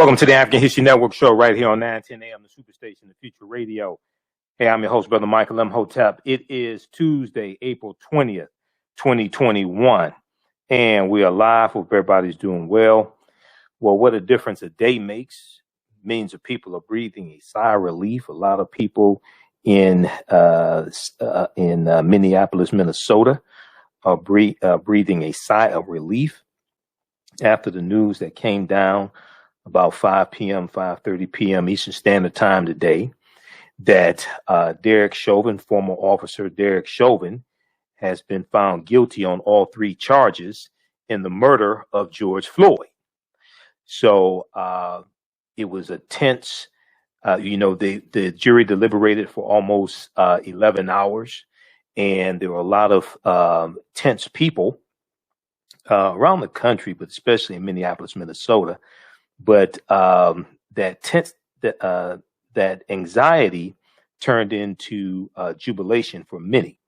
Welcome to the African History Network show right here on 910 AM, the Superstation, the Future Radio. Hey, I'm your host, Brother Michael Imhotep. It is Tuesday, April 20th, 2021, and we are live. Hope everybody's doing well. Well, what a difference a day makes. Millions of people are breathing a sigh of relief. A lot of people in Minneapolis, Minnesota are breathing a sigh of relief after the news that came down about 5 p.m., 5:30 p.m. Eastern Standard Time today, that Derek Chauvin, former officer Derek Chauvin, has been found guilty on all three charges in the murder of George Floyd. So it was a tense, the jury deliberated for almost 11 hours, and there were a lot of tense people around the country, but especially in Minneapolis, Minnesota. But that anxiety turned into jubilation for many.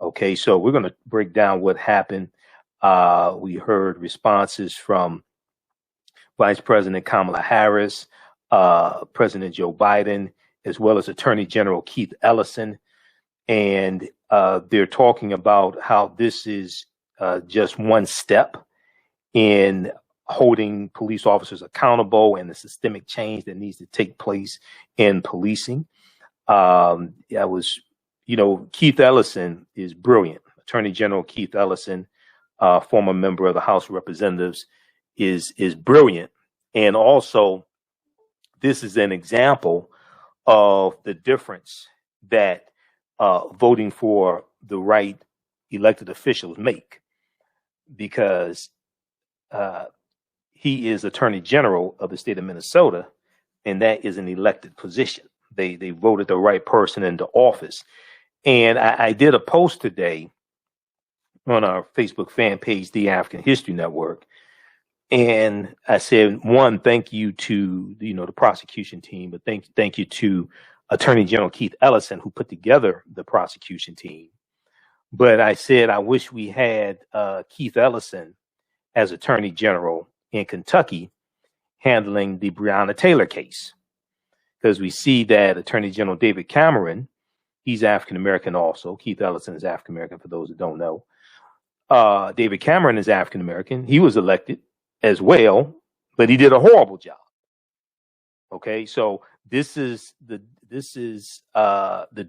Okay, so we're going to break down what happened. We heard responses from Vice President Kamala Harris, President Joe Biden, as well as Attorney General Keith Ellison. And they're talking about how this is just one step in holding police officers accountable and the systemic change that needs to take place in policing. Keith Ellison is brilliant. Attorney General Keith Ellison, former member of the House of Representatives, is brilliant. And also, this is an example of the difference that voting for the right elected officials make, because he is Attorney General of the state of Minnesota, and that is an elected position. They voted the right person into office. And I did a post today on our Facebook fan page, The African History Network, and I said, one, thank you to the prosecution team, but thank you to Attorney General Keith Ellison, who put together the prosecution team. But I said I wish we had Keith Ellison as Attorney General in Kentucky handling the Breonna Taylor case, because we see that Attorney General David Cameron, he's African American also. Keith Ellison is African American, for those that don't know. David Cameron is African American. He was elected as well, but he did a horrible job. Okay, so this is the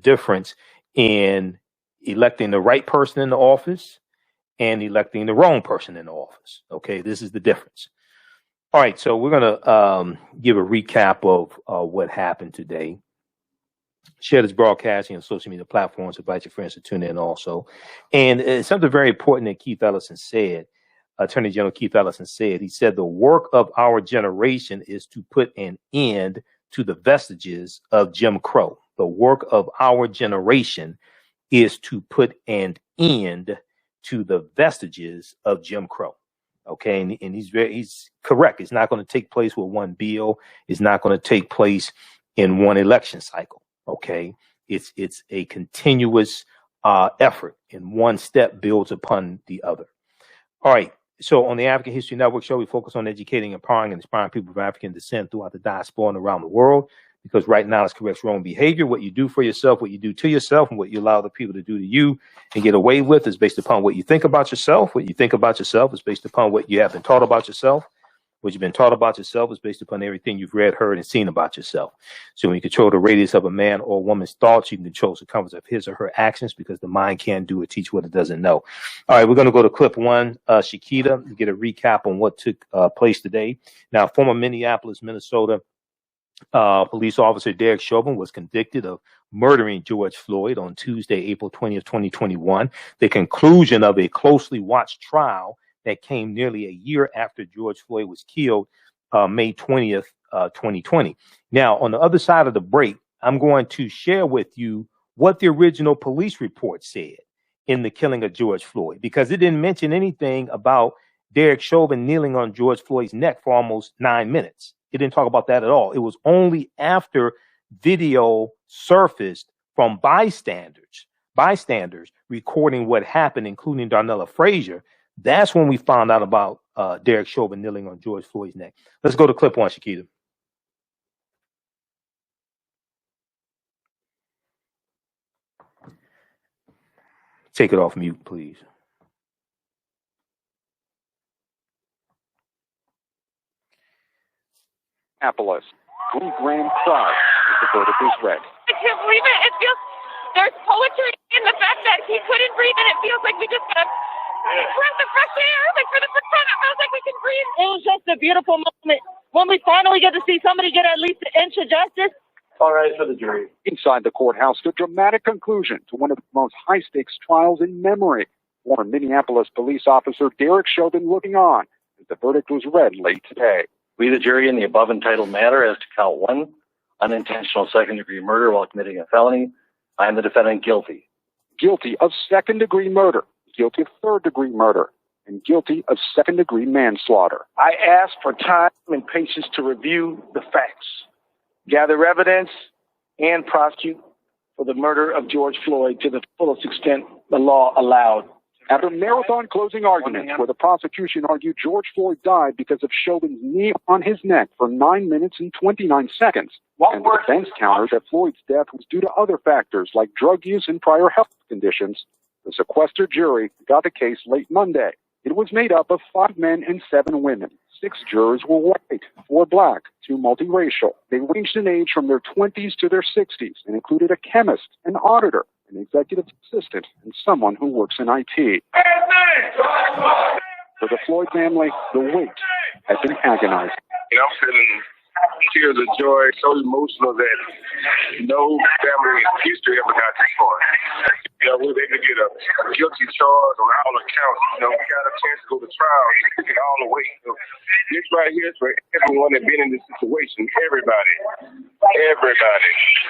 difference in electing the right person in the office and electing the wrong person in the office. Okay, this is the difference. All right, so we're going to give a recap of what happened today. Share this broadcasting on social media platforms. Invite your friends to tune in also. And it's something very important that Keith Ellison said, Attorney General Keith Ellison said. He said, the work of our generation is to put an end to the vestiges of Jim Crow. The work of our generation is to put an end to the vestiges of Jim Crow. Okay, and he's correct. It's not going to take place with one bill. It's not going to take place in one election cycle. Okay, it's a continuous effort, and one step builds upon the other. All right. So on the African History Network show, we focus on educating, empowering, and inspiring people of African descent throughout the diaspora and around the world. Because right now it's correct wrong behavior. What you do for yourself, what you do to yourself, and what you allow other people to do to you and get away with is based upon what you think about yourself. What you think about yourself is based upon what you have been taught about yourself. What you've been taught about yourself is based upon everything you've read, heard, and seen about yourself. So when you control the radius of a man or woman's thoughts, you can control the circumference of his or her actions, because the mind can't do or teach what it doesn't know. All right, we're going to go to clip one, Shakita, to get a recap on what took place today. Now, former Minneapolis, Minnesota police officer Derek Chauvin was convicted of murdering George Floyd on Tuesday, April 20th, 2021, the conclusion of a closely watched trial that came nearly a year after George Floyd was killed, May 20th, 2020. Now, on the other side of the break, I'm going to share with you what the original police report said in the killing of George Floyd, because it didn't mention anything about Derek Chauvin kneeling on George Floyd's neck for almost 9 minutes. It didn't talk about that at all. It was only after video surfaced from bystanders recording what happened, including Darnella Frazier. That's when we found out about Derek Chauvin kneeling on George Floyd's neck. Let's go to clip one, Shakita. Take it off mute, please. Minneapolis. 3 grand prize as the verdict is read. I can't believe it. It feels there's poetry in the fact that he couldn't breathe, and it feels like we just got a breath of fresh air. Like for the first time, it feels like we can breathe. It was just a beautiful moment when we finally get to see somebody get at least an inch of justice. All right for the jury. Inside the courthouse, the dramatic conclusion to one of the most high-stakes trials in memory. Former Minneapolis police officer Derek Chauvin looking on as the verdict was read late today. We, the jury, in the above entitled matter as to count 1, unintentional second-degree murder while committing a felony, I am the defendant guilty. Guilty of second-degree murder, guilty of third-degree murder, and guilty of second-degree manslaughter. I ask for time and patience to review the facts, gather evidence, and prosecute for the murder of George Floyd to the fullest extent the law allowed. After marathon closing arguments where the prosecution argued George Floyd died because of Chauvin's knee on his neck for 9 minutes and 29 seconds, and the defense countered that Floyd's death was due to other factors like drug use and prior health conditions, the sequestered jury got the case late Monday. It was made up of 5 men and 7 women. 6 jurors were white, 4 black, 2 multiracial. They ranged in age from their 20s to their 60s and included a chemist, an auditor, an executive assistant, and someone who works in IT. For the Floyd family, the wait has been agonizing. I'm feeling tears of joy, so emotional that no family in history ever got this far. We were able to get a guilty charge on all accounts. We got a chance to go to trial. We took it all away. This right here is for everyone that's been in this situation. Everybody.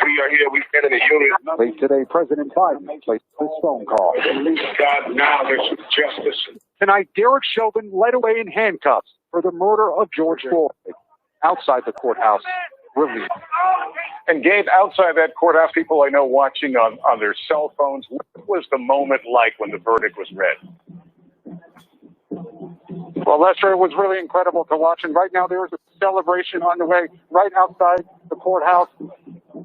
We are here. We stand in the union. Late today, President Biden placed this phone call. God, now there's justice. Tonight, Derek Chauvin led away in handcuffs for the murder of George Floyd. Outside the courthouse, relief. And Gabe, outside that courthouse, people I know watching on their cell phones, what was the moment like when the verdict was read? Well, Lester, it was really incredible to watch. And right now there is a celebration on the way right outside the courthouse.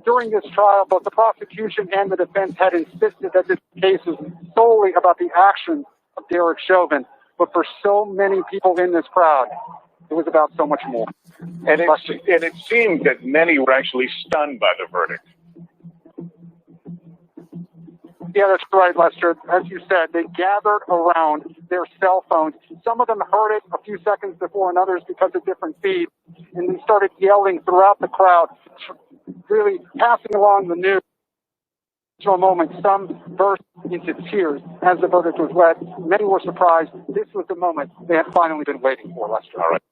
During this trial, both the prosecution and the defense had insisted that this case is solely about the actions of Derek Chauvin. But for so many people in this crowd, it was about so much more. And it seemed that many were actually stunned by the verdict. Yeah, that's right, Lester. As you said, they gathered around their cell phones. Some of them heard it a few seconds before, and others because of different feeds. And they started yelling throughout the crowd, really passing along the news. To a moment, some burst into tears as the verdict was read. Many were surprised. This was the moment they had finally been waiting for, Lester. All right.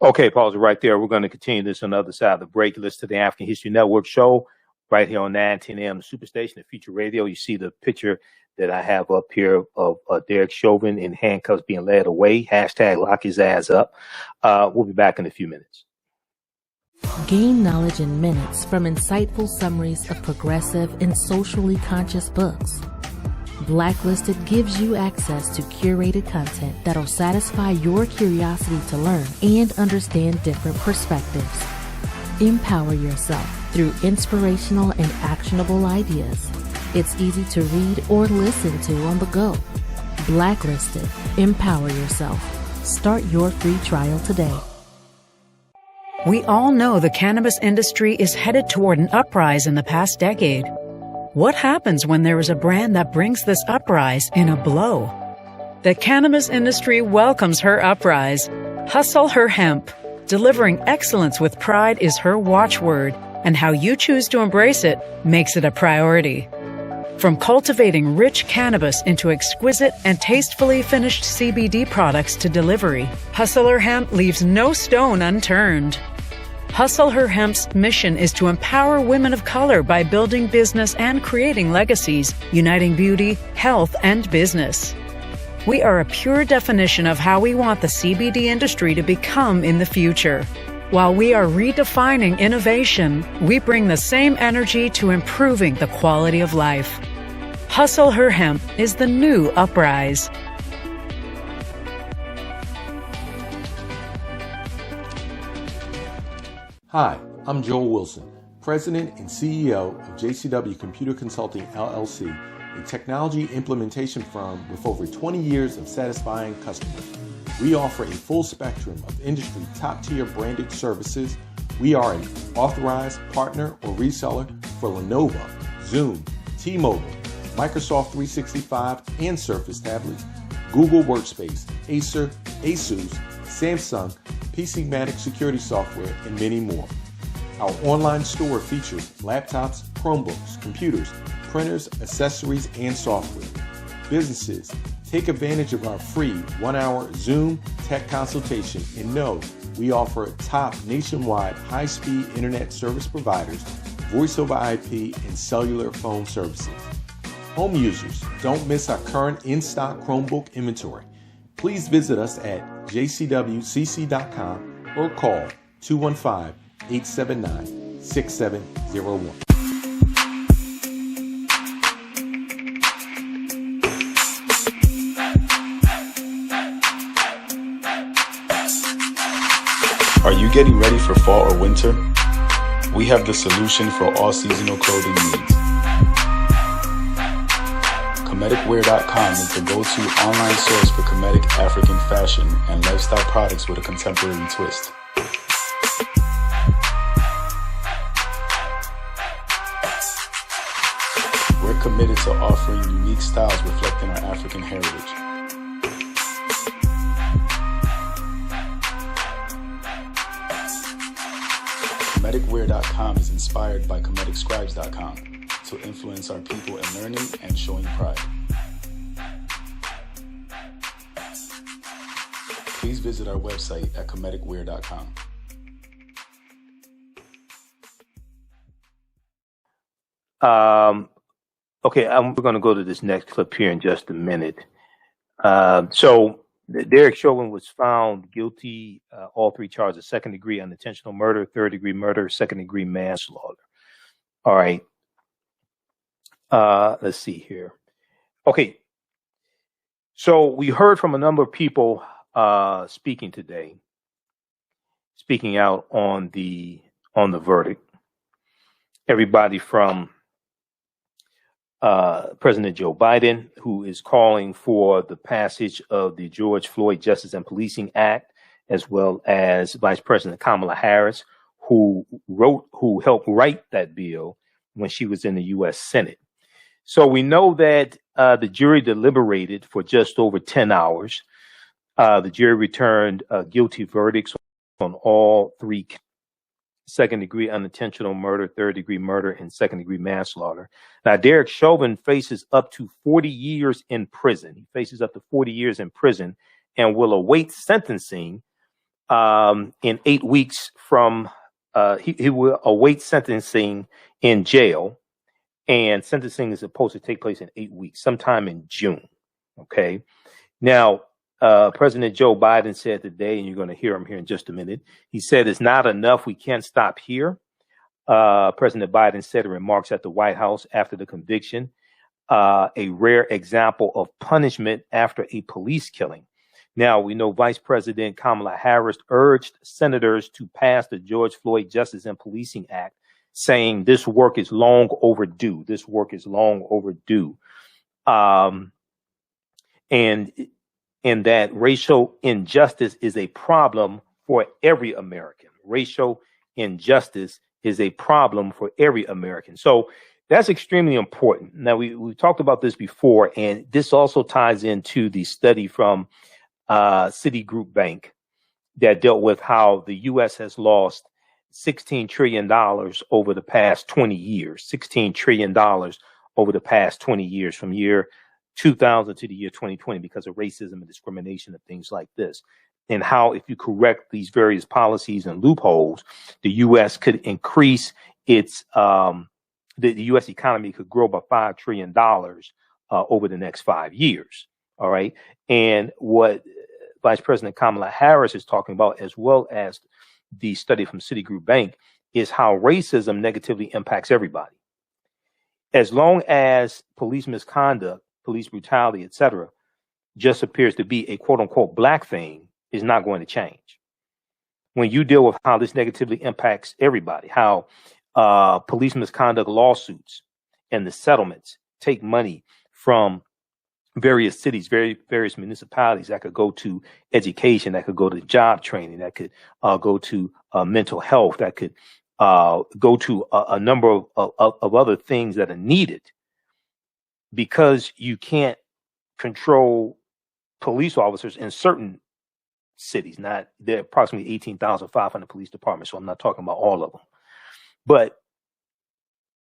Okay, pause it right there. We're going to continue this on the other side of the break. Listen to the African History Network show right here on 910 AM Superstation, the Future Radio. You see the picture that I have up here of Derek Chauvin in handcuffs being led away. Hashtag lock his ass up. We'll be back in a few minutes. Gain knowledge in minutes from insightful summaries of progressive and socially conscious books. Blacklisted gives you access to curated content that'll satisfy your curiosity to learn and understand different perspectives. Empower yourself through inspirational and actionable ideas. It's easy to read or listen to on the go. Blacklisted. Empower yourself. Start your free trial today. We all know the cannabis industry is headed toward an uprise in the past decade. What happens when there is a brand that brings this uprise in a blow? The cannabis industry welcomes her uprise. Hustle her hemp. Delivering excellence with pride is her watchword, and how you choose to embrace it makes it a priority. From cultivating rich cannabis into exquisite and tastefully finished CBD products to delivery, Hustle Her Hemp leaves no stone unturned. Hustle Her Hemp's mission is to empower women of color by building business and creating legacies, uniting beauty, health, and business. We are a pure definition of how we want the CBD industry to become in the future. While we are redefining innovation, we bring the same energy to improving the quality of life. Hustle Her Hemp is the new uprise. Hi, I'm Joel Wilson, President and CEO of JCW Computer Consulting, LLC, a technology implementation firm with over 20 years of satisfying customers. We offer a full spectrum of industry top-tier branded services. We are an authorized partner or reseller for Lenovo, Zoom, T-Mobile, Microsoft 365 and Surface tablets, Google Workspace, Acer, Asus, Samsung, PCmatic security software, and many more. Our online store features laptops, Chromebooks, computers, printers, accessories, and software. Businesses, take advantage of our free 1-hour Zoom tech consultation and know we offer top nationwide high-speed internet service providers, voice over IP, and cellular phone services. Home users, don't miss our current in-stock Chromebook inventory. Please visit us at jcwcc.com or call 215-879-6701. Are you getting ready for fall or winter? We have the solution for all seasonal clothing needs. Kemeticwear.com is the go-to online source for Kemetic African fashion and lifestyle products with a contemporary twist. We're committed to offering unique styles reflecting our African heritage. Kemeticwear.com is inspired by KemeticScribes.com to influence our people in learning and showing pride. Please visit our website at Kemeticwear.com. Okay, we're going to go to this next clip here in just a minute. So Derek Chauvin was found guilty, all three charges: second degree unintentional murder, third degree murder, second degree manslaughter. All right. Let's see here. Okay. So we heard from a number of people speaking today, speaking out on the verdict. Everybody from President Joe Biden, who is calling for the passage of the George Floyd Justice and Policing Act, as well as Vice President Kamala Harris, who helped write that bill when she was in the U.S. Senate. So we know that the jury deliberated for just over 10 hours. The jury returned guilty verdicts on all three: second degree unintentional murder, third degree murder, and second degree manslaughter. Now, Derek Chauvin faces up to 40 years in prison. He faces up to 40 years in prison and will await sentencing in 8 weeks from, he will await sentencing in jail, and sentencing is supposed to take place in 8 weeks, sometime in June. Okay. Now, President Joe Biden said today, and you're going to hear him here in just a minute, he said it's not enough. We can't stop here. President Biden said in remarks at the White House after the conviction, a rare example of punishment after a police killing. Now, we know Vice President Kamala Harris urged senators to pass the George Floyd Justice and Policing Act, saying this work is long overdue. This work is long overdue. And that racial injustice is a problem for every American. Racial injustice is a problem for every American. So that's extremely important. Now, we talked about this before, and this also ties into the study from Citigroup Bank that dealt with how the U.S. has lost $16 trillion over the past 20 years. $16 trillion over the past 20 years, from year 2000 to the year 2020, because of racism and discrimination and things like this. And how, if you correct these various policies and loopholes, the U.S. could increase its, the U.S. economy could grow by $5 trillion over the next 5 years. All right. And what Vice President Kamala Harris is talking about, as well as the study from Citigroup Bank, is how racism negatively impacts everybody. As long as police misconduct, police brutality, etc., just appears to be a quote unquote black thing, is not going to change. When you deal with how this negatively impacts everybody, how police misconduct lawsuits and the settlements take money from various cities, various municipalities that could go to education, that could go to job training, that could go to mental health, that could go to a number of other things that are needed, because you can't control police officers in certain cities. Not there are approximately 18,500 police departments, so I'm not talking about all of them. But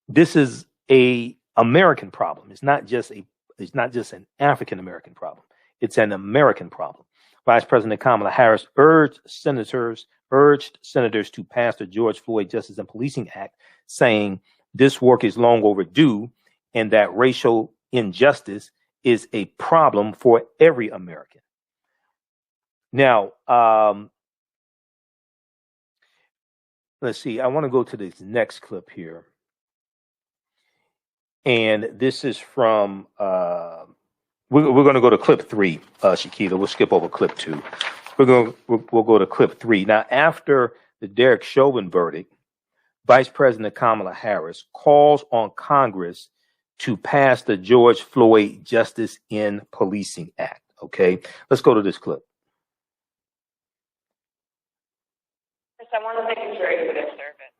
this is a American problem. It's not just an African American problem. It's an American problem. Vice President Kamala Harris urged senators to pass the George Floyd Justice and Policing Act, saying this work is long overdue and that racial injustice is a problem for every American. Now, let's see. I want to go to this next clip here. And this is from, we're going to go to clip 3, Shakita. We'll skip over clip 2. We'll go to clip 3. Now, after the Derek Chauvin verdict, Vice President Kamala Harris calls on Congress to pass the George Floyd Justice in Policing Act. Okay, let's go to this clip. I want to thank you for your service.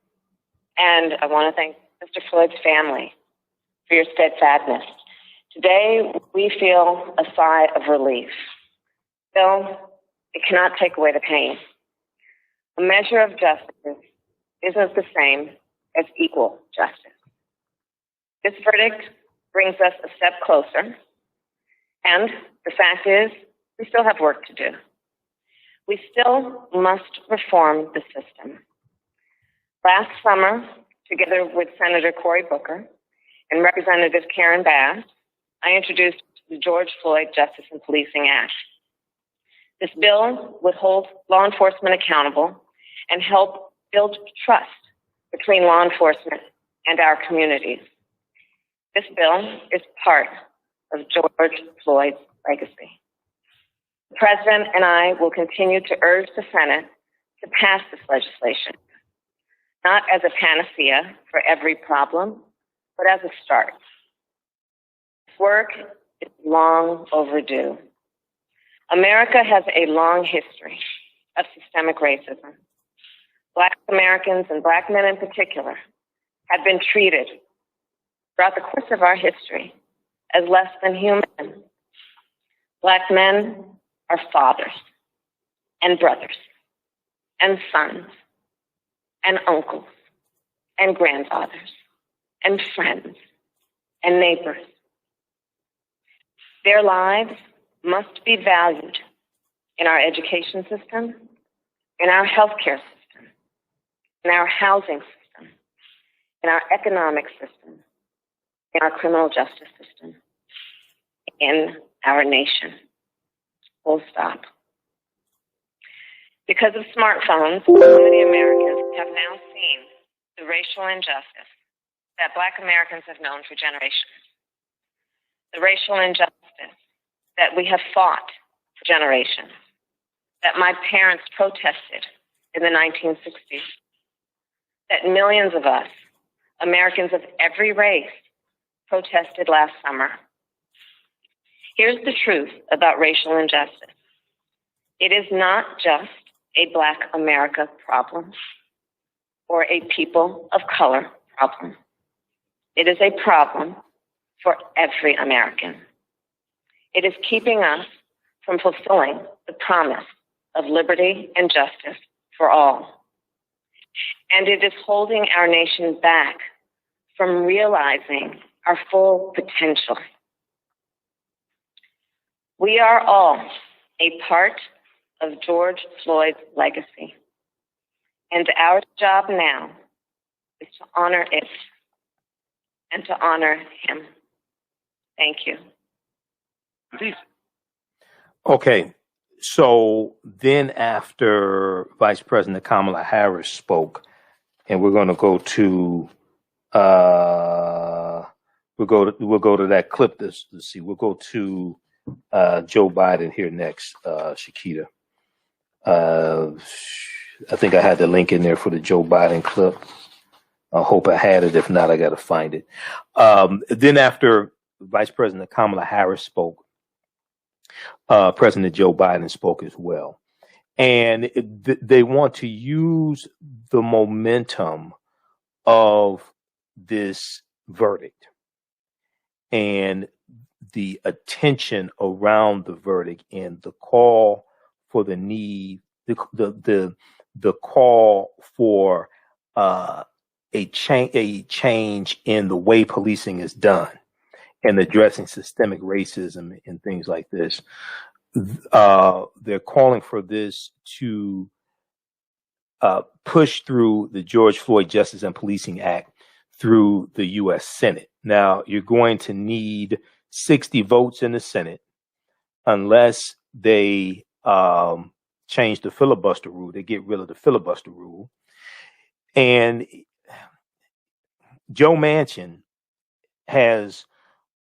And I want to thank Mr. Floyd's family for your steadfastness. Today, we feel a sigh of relief. Still, it cannot take away the pain. A measure of justice isn't the same as equal justice. This verdict brings us a step closer, and the fact is, we still have work to do. We still must reform the system. Last summer, together with Senator Cory Booker and Representative Karen Bass, I introduced the George Floyd Justice and Policing Act. This bill would hold law enforcement accountable and help build trust between law enforcement and our communities. This bill is part of George Floyd's legacy. The President and I will continue to urge the Senate to pass this legislation, not as a panacea for every problem, but as a start. This work is long overdue. America has a long history of systemic racism. Black Americans, and Black men in particular, have been treated throughout the course of our history as less than human. Black men are fathers and brothers and sons and uncles and grandfathers and friends and neighbors. Their lives must be valued in our education system, in our healthcare system, in our housing system, in our economic system, in our criminal justice system, in our nation. Full stop. Because of smartphones, so many Americans have now seen the racial injustice that Black Americans have known for generations. The racial injustice that we have fought for generations, that my parents protested in the 1960s, that millions of us, Americans of every race, protested last summer. Here's the truth about racial injustice. It is not just a Black America problem or a people of color problem. It is a problem for every American. It is keeping us from fulfilling the promise of liberty and justice for all. And it is holding our nation back from realizing our full potential. We are all a part of George Floyd's legacy, and our job now is to honor it and to honor him. Thank you. Okay, so then after Vice President Kamala Harris spoke, and we're going to go to we'll go to that clip. Let's see. We'll go to Joe Biden here next, Shakita. I think I had the link in there for the Joe Biden clip. I hope I had it. If not, I got to find it. Then after Vice President Kamala Harris spoke. President Joe Biden spoke as well. And they want to use the momentum of this verdict and the attention around the verdict and the call for the need, the call for a change in the way policing is done and addressing systemic racism and things like this. They're calling for this to push through the George Floyd Justice and Policing Act through the U.S. Senate. Now, you're going to need 60 votes in the Senate unless they change the filibuster rule. They get rid of the filibuster rule. And Joe Manchin has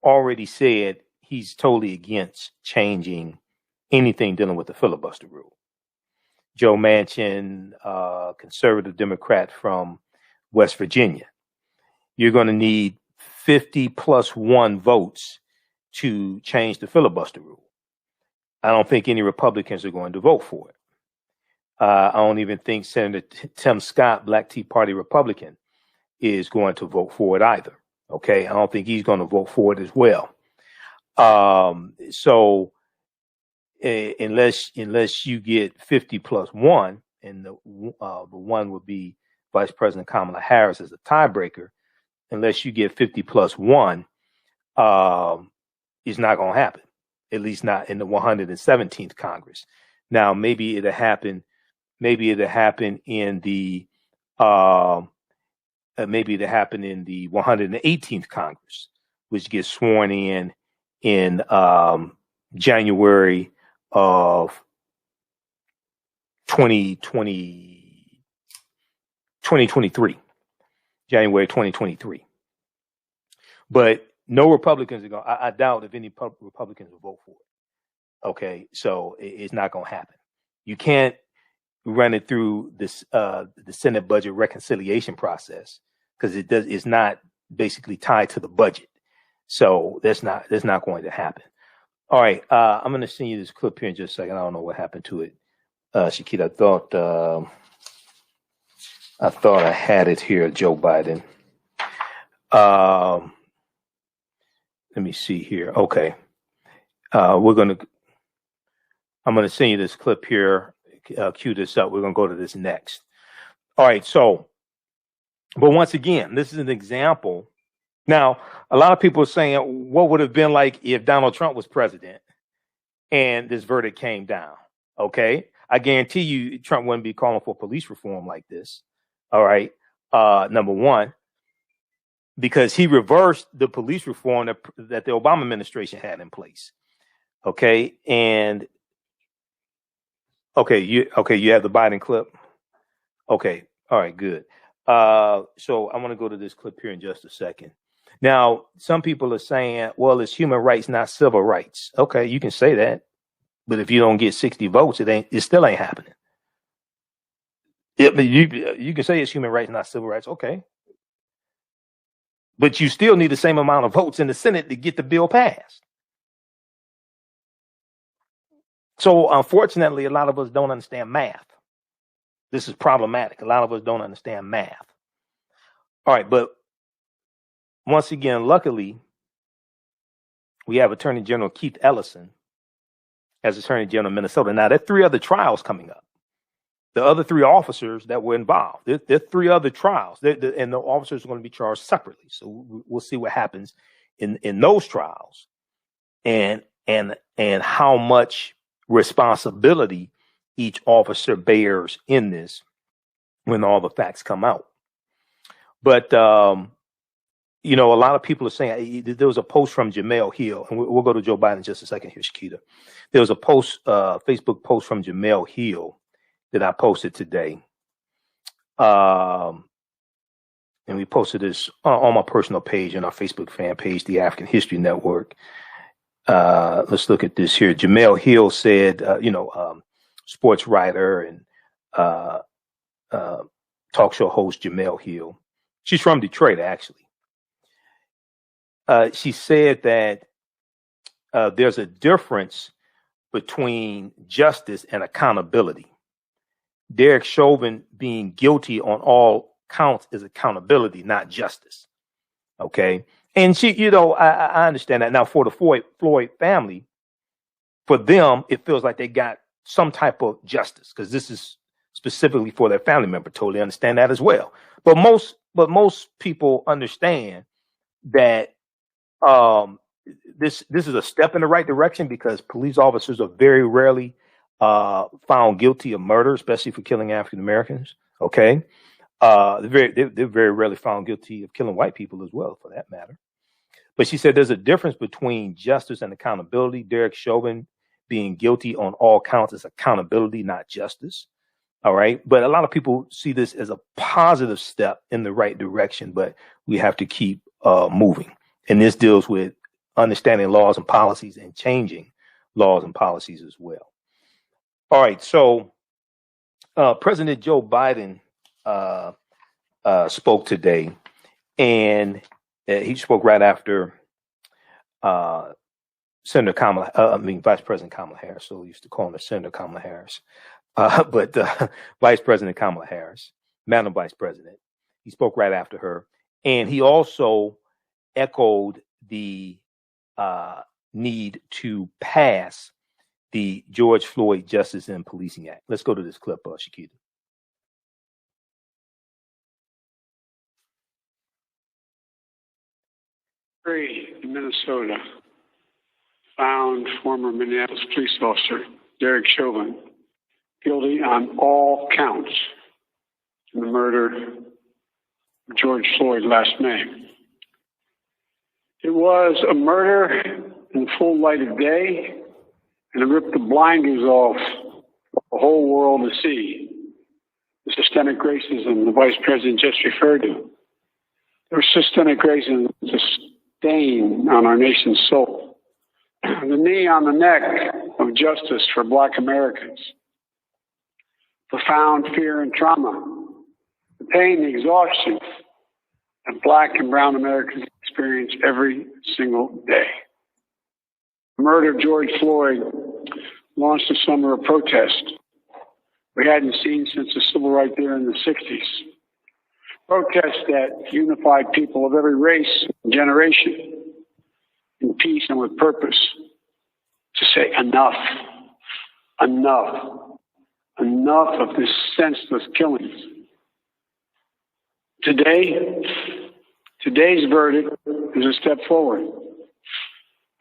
already said he's totally against changing anything dealing with the filibuster rule. Joe Manchin, conservative Democrat from West Virginia. You're going to need 50+1 votes to change the filibuster rule. I don't think any Republicans are going to vote for it. I don't even think Senator Tim Scott, Black Tea Party Republican, is going to vote for it either. Okay, I don't think he's going to vote for it as well. So unless you get 50+1, and the one would be Vice President Kamala Harris as a tiebreaker, unless you get 50+1, it's not going to happen. At least not in the 117th Congress. Now, maybe it'll happen. Maybe it'll happen in the 118th Congress, which gets sworn in January of 2023. January 2023. But no Republicans are going. I doubt if any Republicans will vote for it. Okay, so it's not going to happen. You can't run it through this the Senate budget reconciliation process because it's not basically tied to the budget. So that's not going to happen. All right, I'm going to send you this clip here in just a second. I don't know what happened to it, Shakita. I thought I had it here, Joe Biden. Let me see here. Okay. I'm going to send you this clip here. Cue this up. We're going to go to this next. All right. So, but once again, this is an example. Now, a lot of people are saying, what would have been like if Donald Trump was president and this verdict came down? Okay. I guarantee you Trump wouldn't be calling for police reform like this. All right. Number one, because he reversed the police reform that the Obama administration had in place. Okay. And you have the Biden clip. Okay. All right, good. So I want to go to this clip here in just a second. Now, some people are saying, well, it's human rights, not civil rights. Okay. You can say that, but if you don't get 60 votes, it still ain't happening. You can say it's human rights, not civil rights. Okay. But you still need the same amount of votes in the Senate to get the bill passed. So unfortunately, a lot of us don't understand math. This is problematic. A lot of us don't understand math. All right. But once again, luckily, we have Attorney General Keith Ellison as Attorney General of Minnesota. Now, there are 3 other trials coming up. The other 3 officers that were involved, there are 3 other trials, and the officers are going to be charged separately. So we'll see what happens in those trials, and how much responsibility each officer bears in this when all the facts come out. But a lot of people are saying there was a post from Jamel Hill, and we'll go to Joe Biden in just a second here, Shakita. There was a Facebook post from Jamel Hill that I posted today. And we posted this on my personal page and our Facebook fan page, the African History Network. Let's look at this here. Jamel Hill said, sports writer and talk show host Jamel Hill. She's from Detroit, actually. she said that there's a difference between justice and accountability. Derek Chauvin being guilty on all counts is accountability, not justice. Okay. And she, you know, I understand that. Now, for the Floyd family, for them, it feels like they got some type of justice because this is specifically for their family member. Totally understand that as well. But most people understand that this is a step in the right direction because police officers are very rarely found guilty of murder, especially for killing African Americans. Okay. They're very rarely found guilty of killing white people as well, for that matter. But she said there's a difference between justice and accountability. Derek Chauvin being guilty on all counts is accountability, not justice. All right. But a lot of people see this as a positive step in the right direction, but we have to keep moving. And this deals with understanding laws and policies and changing laws and policies as well. All right. So President Joe Biden spoke today, and he spoke right after Vice President Kamala Harris. So we used to call him Senator Kamala Harris, but Vice President Kamala Harris, Madam Vice President. He spoke right after her, and he also echoed the need to pass the George Floyd Justice and Policing Act. Let's go to this clip, Shakita. In Minnesota found former Minneapolis police officer Derek Chauvin guilty on all counts in the murder of George Floyd last May. It was a murder in the full light of day, and it ripped the blinders off the whole world to see the systemic racism the Vice President just referred to. There was systemic racism that's a stain on our nation's soul. The knee on the neck of justice for Black Americans. Profound fear and trauma. The pain, the exhaustion that Black and Brown Americans experience every single day. The murder of George Floyd launched a summer of protest we hadn't seen since the civil rights era in the 60s. Protests that unified people of every race and generation in peace and with purpose to say enough, enough, enough of this senseless killings. Today's verdict is a step forward.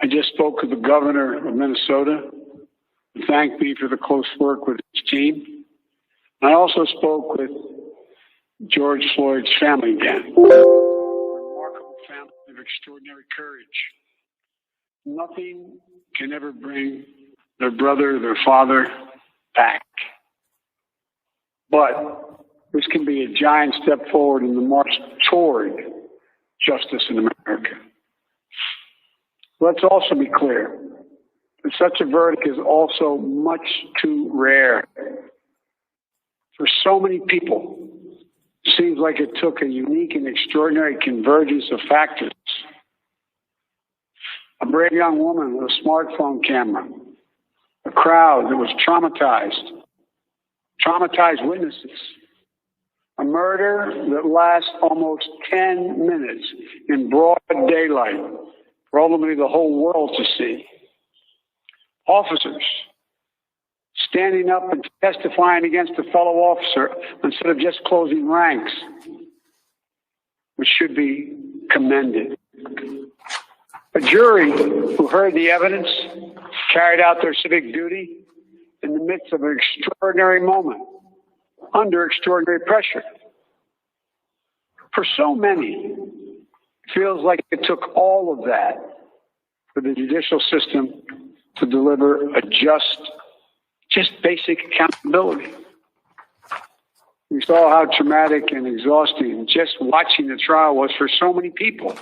I just spoke with the governor of Minnesota who thanked me for the close work with his team. I also spoke with George Floyd's family again. A remarkable family of extraordinary courage. Nothing can ever bring their brother, their father back. But this can be a giant step forward in the march toward justice in America. Let's also be clear that such a verdict is also much too rare. For so many people, it seems like it took a unique and extraordinary convergence of factors. A brave young woman with a smartphone camera, a crowd that was traumatized witnesses, a murder that lasts almost 10 minutes in broad daylight for ultimately the whole world to see. Officers standing up and testifying against a fellow officer instead of just closing ranks, which should be commended. A jury who heard the evidence carried out their civic duty in the midst of an extraordinary moment, under extraordinary pressure. For so many, it feels like it took all of that for the judicial system to deliver a just basic accountability. We saw how traumatic and exhausting just watching the trial was for so many people.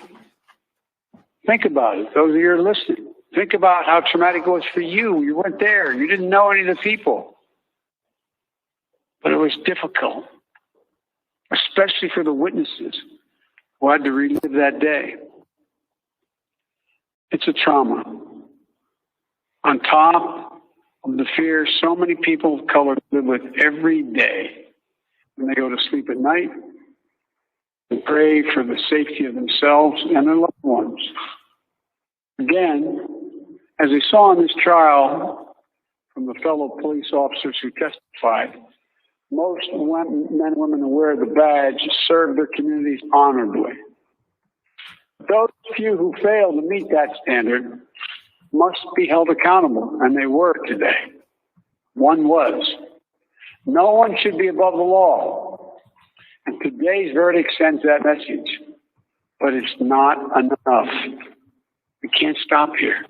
Think about it, those of you who are listening. Think about how traumatic it was for you. You weren't there. You didn't know any of the people. But it was difficult, especially for the witnesses who had to relive that day. It's a trauma. On top of the fear so many people of color live with every day when they go to sleep at night and pray for the safety of themselves and their loved ones. Again, as we saw in this trial from the fellow police officers who testified, most men and women who wear the badge serve their communities honorably. Those few who fail to meet that standard must be held accountable, and they were today. One was. No one should be above the law. And today's verdict sends that message. But it's not enough. We can't stop here.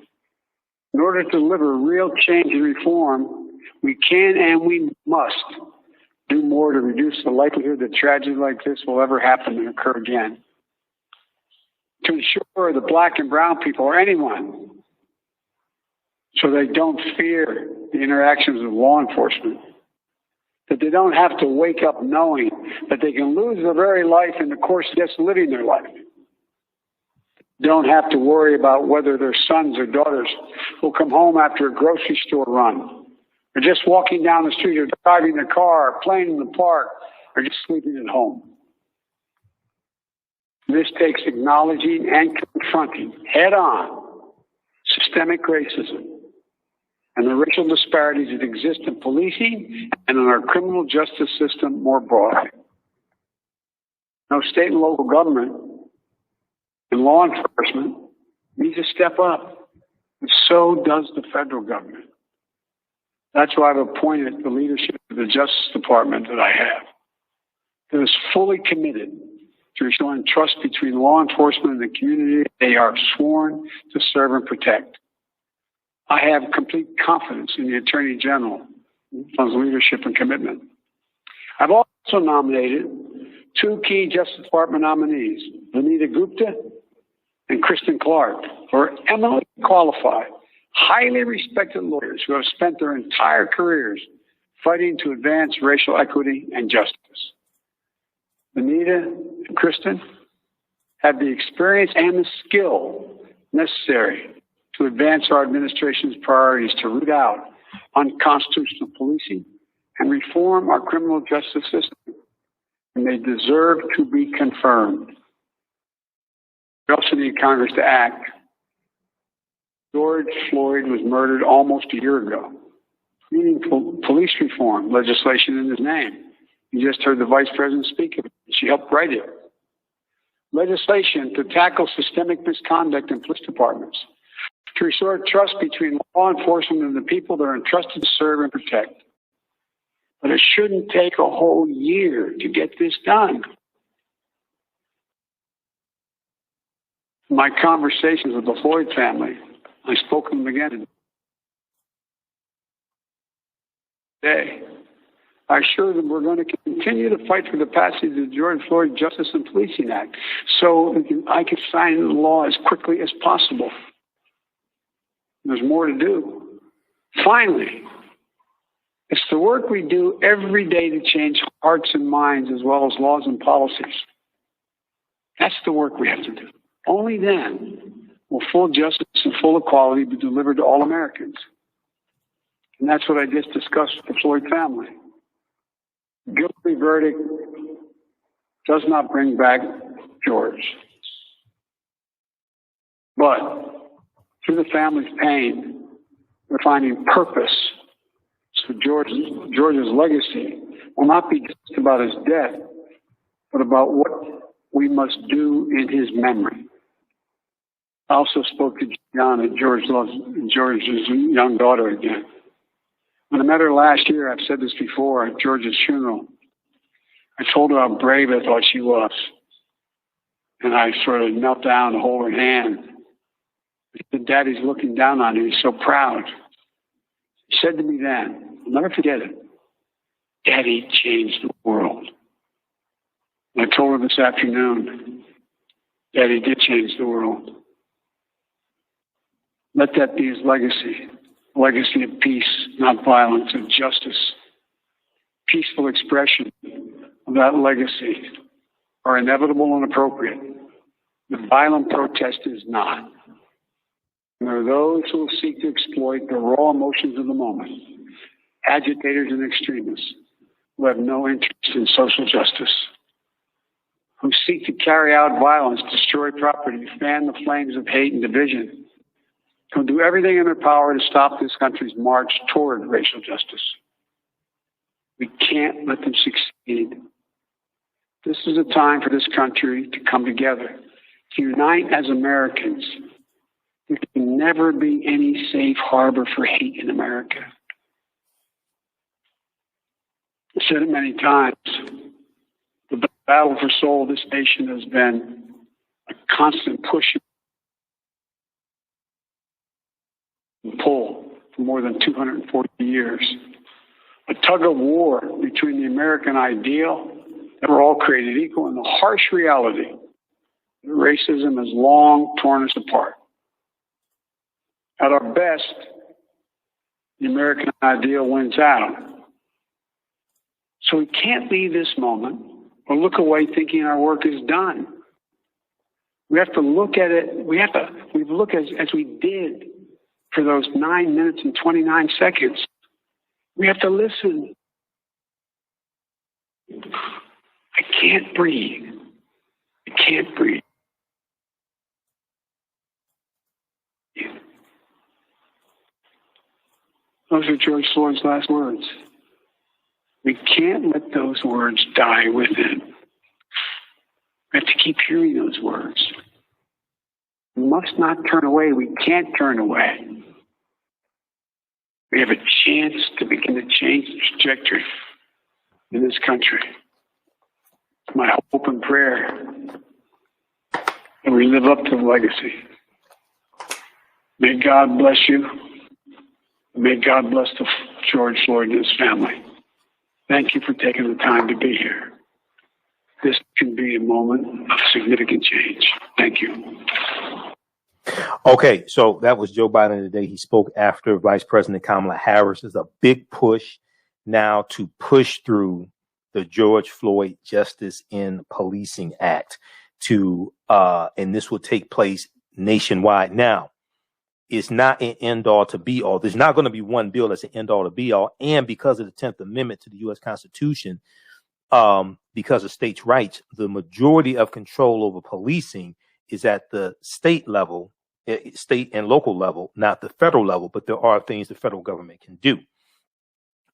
In order to deliver real change and reform, we can and we must do more to reduce the likelihood that tragedy like this will ever happen and occur again. To ensure that black and brown people, or anyone, so they don't fear the interactions with law enforcement, that they don't have to wake up knowing that they can lose their very life in the course of just living their life. Don't have to worry about whether their sons or daughters will come home after a grocery store run, or just walking down the street, or driving their car, or playing in the park, or just sleeping at home. This takes acknowledging and confronting head-on systemic racism and the racial disparities that exist in policing and in our criminal justice system more broadly. No state and local government and law enforcement needs to step up, and so does the federal government. That's why I've appointed the leadership of the Justice Department that I have, that is fully committed to restoring trust between law enforcement and the community they are sworn to serve and protect. I have complete confidence in the Attorney General's leadership and commitment. I've also nominated two key Justice Department nominees, Vanita Gupta and Kristen Clark, who are eminently qualified, highly respected lawyers who have spent their entire careers fighting to advance racial equity and justice. Vanita and Kristen have the experience and the skill necessary to advance our administration's priorities to root out unconstitutional policing and reform our criminal justice system. And they deserve to be confirmed. We also need Congress to act. George Floyd was murdered almost a year ago. Meaningful police reform legislation in his name. You just heard the Vice President speak of it. She helped write it. Legislation to tackle systemic misconduct in police departments, to restore trust between law enforcement and the people that are entrusted to serve and protect. But it shouldn't take a whole year to get this done. In my conversations with the Floyd family, I spoke to them again today. I assured them we're going to continue to fight for the passage of the George Floyd Justice and Policing Act so I can sign the law as quickly as possible. There's more to do. Finally, it's the work we do every day to change hearts and minds as well as laws and policies. That's the work we have to do. Only then will full justice and full equality be delivered to all Americans. And that's what I just discussed with the Floyd family. Guilty verdict does not bring back George. But through the family's pain, we're finding purpose. So George's legacy will not be just about his death, but about what we must do in his memory. I also spoke to Gianna, George's young daughter, again. When I met her last year, I've said this before, at George's funeral, I told her how brave I thought she was. And I sort of knelt down to hold her hand. She said, Daddy's looking down on you. He's so proud. She said to me then, I'll never forget it, Daddy changed the world. And I told her this afternoon, Daddy did change the world. Let that be his legacy. A legacy of peace, not violence, of justice. Peaceful expression of that legacy are inevitable and appropriate. The violent protest is not. There are those who will seek to exploit the raw emotions of the moment, agitators and extremists who have no interest in social justice, who seek to carry out violence, destroy property, fan the flames of hate and division, who do everything in their power to stop this country's march toward racial justice. We can't let them succeed. This is a time for this country to come together, to unite as Americans. There can never be any safe harbor for hate in America. I've said it many times. The battle for soul of this nation has been a constant push and pull for more than 240 years. A tug of war between the American ideal that we're all created equal and the harsh reality that racism has long torn us apart. At our best, the American ideal wins out. So we can't leave this moment or look away thinking our work is done. We have to look at it. We look as we did for those 9 minutes and 29 seconds. We have to listen. I can't breathe. I can't breathe. Those are George Floyd's last words. We can't let those words die within. We have to keep hearing those words. We must not turn away. We can't turn away. We have a chance to begin to change the trajectory in this country. It's my hope and prayer that we live up to the legacy. May God bless you. May God bless George Floyd and his family. Thank you for taking the time to be here. This can be a moment of significant change. Thank you. Okay, so that was Joe Biden today. He spoke after Vice President Kamala Harris. There's a big push now to push through the George Floyd Justice in Policing Act and this will take place nationwide. Now, it's not an end all to be all. There's not going to be one bill that's an end all to be all. And because of the 10th Amendment to the U.S. Constitution, because of states' rights, the majority of control over policing is at the state level, state and local level, not the federal level. But there are things the federal government can do.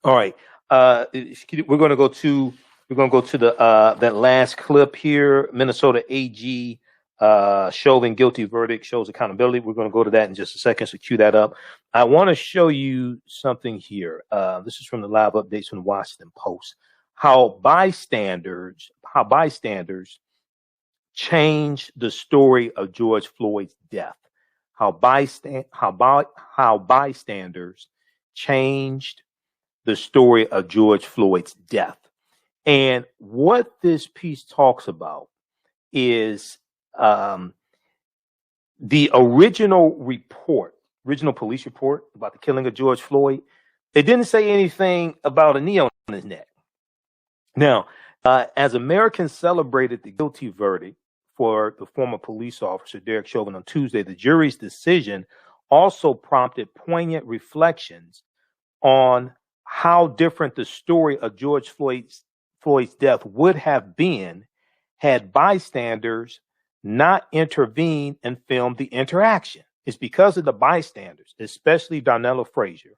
All right, we're going to go to that last clip here. Minnesota AG. Chauvin guilty verdict shows accountability. We're going to go to that in just a second, so cue that up. I want to show you something here. This is from the live updates from the Washington Post. How bystanders changed the story of George Floyd's death. How bystanders changed the story of George Floyd's death. And what this piece talks about is the original police report about the killing of George Floyd. It didn't say anything about a knee on his neck. Now, as Americans celebrated the guilty verdict for the former police officer Derek Chauvin on Tuesday, the jury's decision also prompted poignant reflections on how different the story of George Floyd's death would have been had bystanders not intervened and filmed the interaction. It's because of the bystanders, especially Darnella Frazier,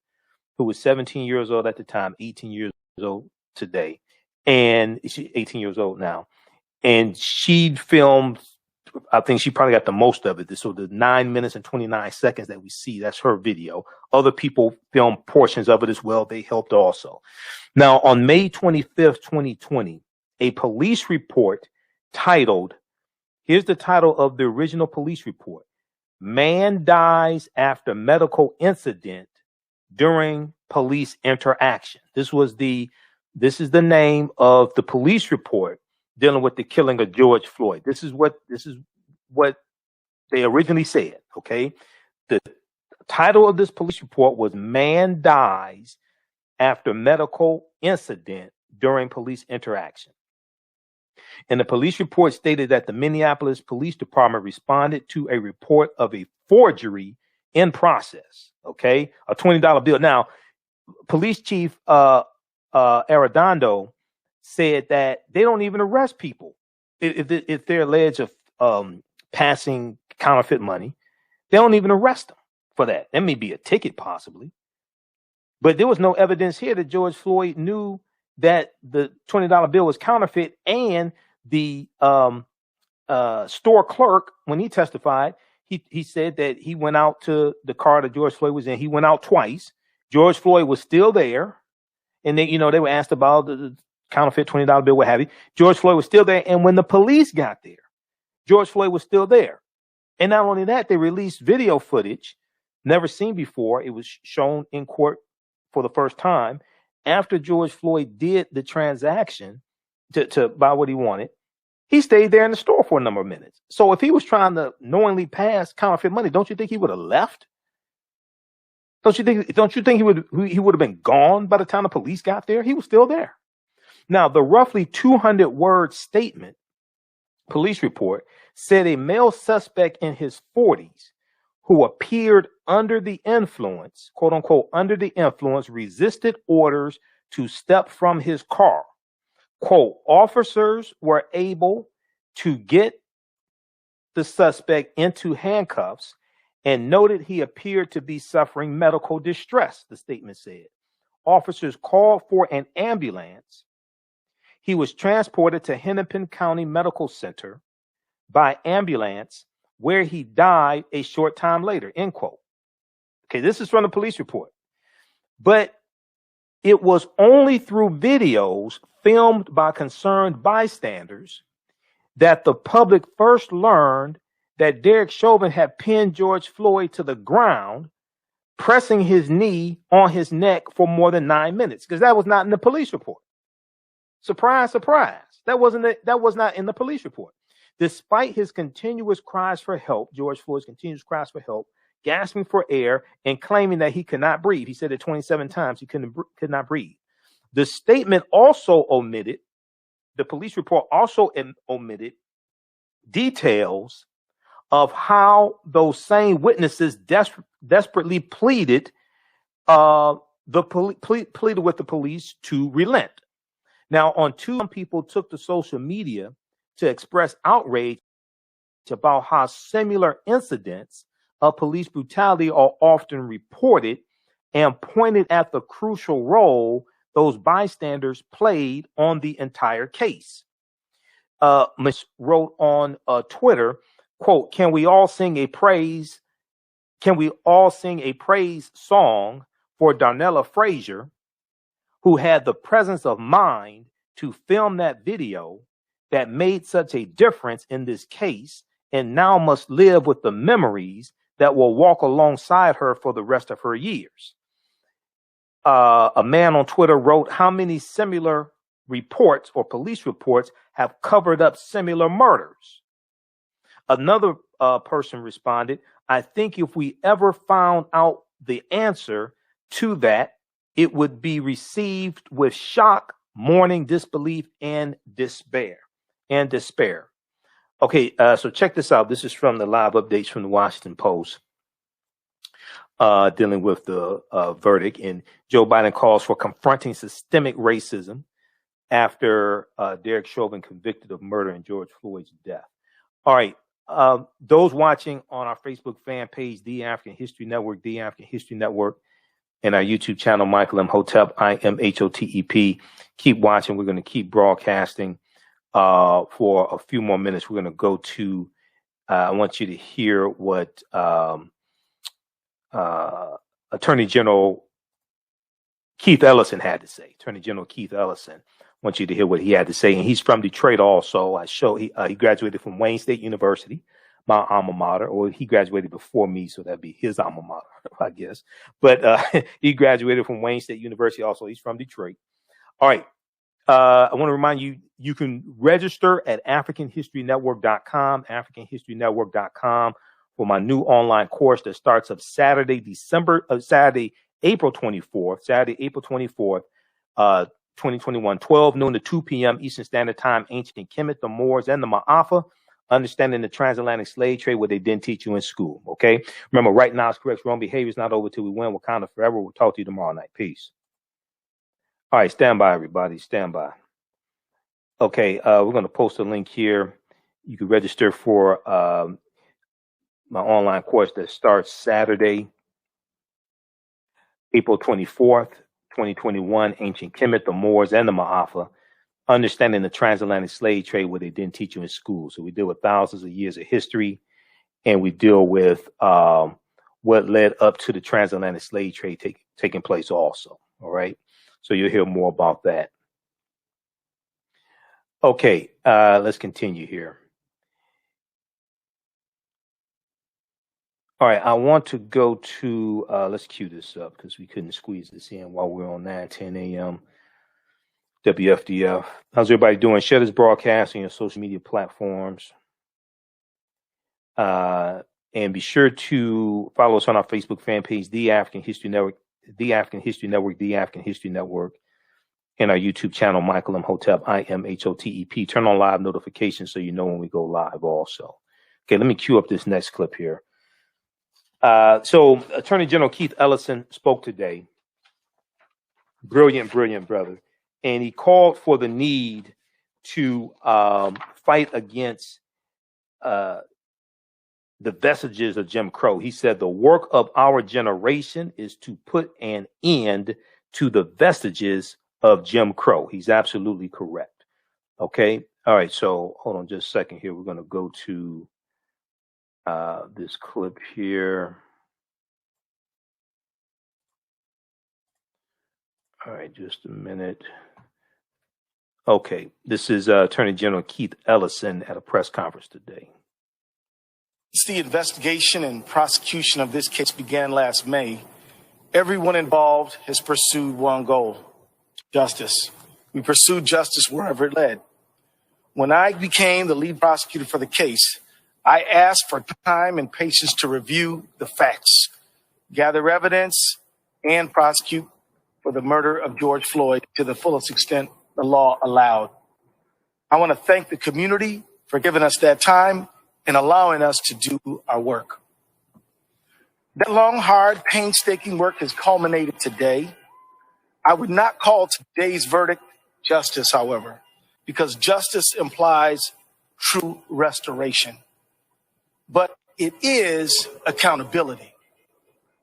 who was 17 years old at the time, 18 years old today, and she's 18 years old now. And she filmed, I think she probably got the most of it. So the 9 minutes and 29 seconds that we see, that's her video. Other people filmed portions of it as well. They helped also. Now, on May 25th, 2020, a police report titled, here's the title of the original police report: Man dies after medical incident during police interaction. This is the name of the police report dealing with the killing of George Floyd. This is what they originally said. Okay. The title of this police report was Man Dies After Medical Incident During Police Interaction. And the police report stated that the Minneapolis Police Department responded to a report of a forgery in process. Okay, a $20 bill. Now, Police Chief Arredondo said that they don't even arrest people if they're alleged of passing counterfeit money. They don't even arrest them for that. That may be a ticket possibly, but there was no evidence here that George Floyd knew that the $20 bill was counterfeit. And the store clerk, when he testified, he said that he went out to the car that George Floyd was in. He went out twice. George Floyd was still there, and they were asked about the counterfeit $20 bill, what have you. George Floyd was still there, and when the police got there, George Floyd was still there. And not only that, they released video footage never seen before. It was shown in court for the first time after George Floyd did the transaction to buy what he wanted. He stayed there in the store for a number of minutes. So if he was trying to knowingly pass counterfeit money, don't you think he would have left? Don't you think he would have been gone by the time the police got there? He was still there. Now, the roughly 200-word statement, police report, said a male suspect in his 40s who appeared under the influence, quote unquote, under the influence, resisted orders to step from his car. Quote, officers were able to get the suspect into handcuffs and noted he appeared to be suffering medical distress, the statement said. Officers called for an ambulance. He was transported to Hennepin County Medical Center by ambulance, where he died a short time later, end quote. Okay, this is from the police report. But it was only through videos filmed by concerned bystanders that the public first learned that Derek Chauvin had pinned George Floyd to the ground, pressing his knee on his neck for more than 9 minutes, because that was not in the police report. Surprise, surprise. That was not in the police report. Despite his continuous cries for help, George Floyd's continuous cries for help, gasping for air and claiming that he could not breathe. He said it 27 times he could not breathe. The statement also omitted, the police report also omitted details of how those same witnesses desperately pleaded pleaded with the police to relent. Now, on Tuesday, some people took to social media to express outrage about how similar incidents of police brutality are often reported, and pointed at the crucial role those bystanders played on the entire case. Ms. wrote on Twitter, quote, can we all sing a praise song for Darnella Frazier, who had the presence of mind to film that video that made such a difference in this case, and now must live with the memories that will walk alongside her for the rest of her years. A man on Twitter wrote, how many similar reports or police reports have covered up similar murders? Another person responded, I think if we ever found out the answer to that, it would be received with shock, mourning, disbelief, and despair. Okay, so check this out. This is from the live updates from the Washington Post, dealing with the verdict. And Joe Biden calls for confronting systemic racism after Derek Chauvin convicted of murder in George Floyd's death. All right, those watching on our Facebook fan page, The African History Network, The African History Network, and our YouTube channel, Michael Imhotep, IMHOTEP. Keep watching. We're going to keep broadcasting for a few more minutes. We're going to go to, I want you to hear what Attorney General Keith Ellison had to say. Attorney General Keith Ellison. I want you to hear what he had to say. And he's from Detroit also. He graduated from Wayne State University, my alma mater, or he graduated before me, so that'd be his alma mater, I guess. But he graduated from Wayne State University also. He's from Detroit. All right. I want to remind you, you can register at AfricanHistoryNetwork.com, AfricanHistoryNetwork.com for my new online course that starts up Saturday, April 24th, 2021, 12 noon to 2 p.m. Eastern Standard Time, ancient Kemet, the Moors, and the Maafa Understanding the transatlantic slave trade, what they didn't teach you in school. Okay. Remember, right now is correct. Wrong behavior is not over till we win. Wakanda forever. We'll talk to you tomorrow night. Peace. All right. Stand by, everybody. Stand by. Okay. We're going to post a link here. You can register for my online course that starts Saturday, April 24th, 2021. Ancient Kemet, the Moors, and the Maafa. Understanding the transatlantic slave trade, what they didn't teach you in school. So we deal with thousands of years of history, and we deal with what led up to the transatlantic slave trade taking place also. All right. So you'll hear more about that. Okay. Let's continue here. All right. I want to go to, let's cue this up because we couldn't squeeze this in while we're on 9:10 a.m. WFDF. How's everybody doing? Share this broadcast on your social media platforms. And be sure to follow us on our Facebook fan page, The African History Network, The African History Network, The African History Network, and our YouTube channel, Michael Imhotep, IMHOTEP. Turn on live notifications so you know when we go live also. Okay, let me cue up this next clip here. So Attorney General Keith Ellison spoke today. Brilliant, brilliant brother. And he called for the need to fight against the vestiges of Jim Crow. He said the work of our generation is to put an end to the vestiges of Jim Crow. He's absolutely correct. Okay. All right. So hold on just a second here. We're going to go to this clip here. All right. Just a minute. Okay, this is Attorney General Keith Ellison at a press conference today. Since the investigation and prosecution of this case began last May, everyone involved has pursued one goal: justice. We pursued justice wherever it led. When I became the lead prosecutor for the case, I asked for time and patience to review the facts, gather evidence, and prosecute for the murder of George Floyd to the fullest extent the law allowed. I want to thank the community for giving us that time and allowing us to do our work. That long, hard, painstaking work has culminated today. I would not call today's verdict justice, however, because justice implies true restoration. But it is accountability,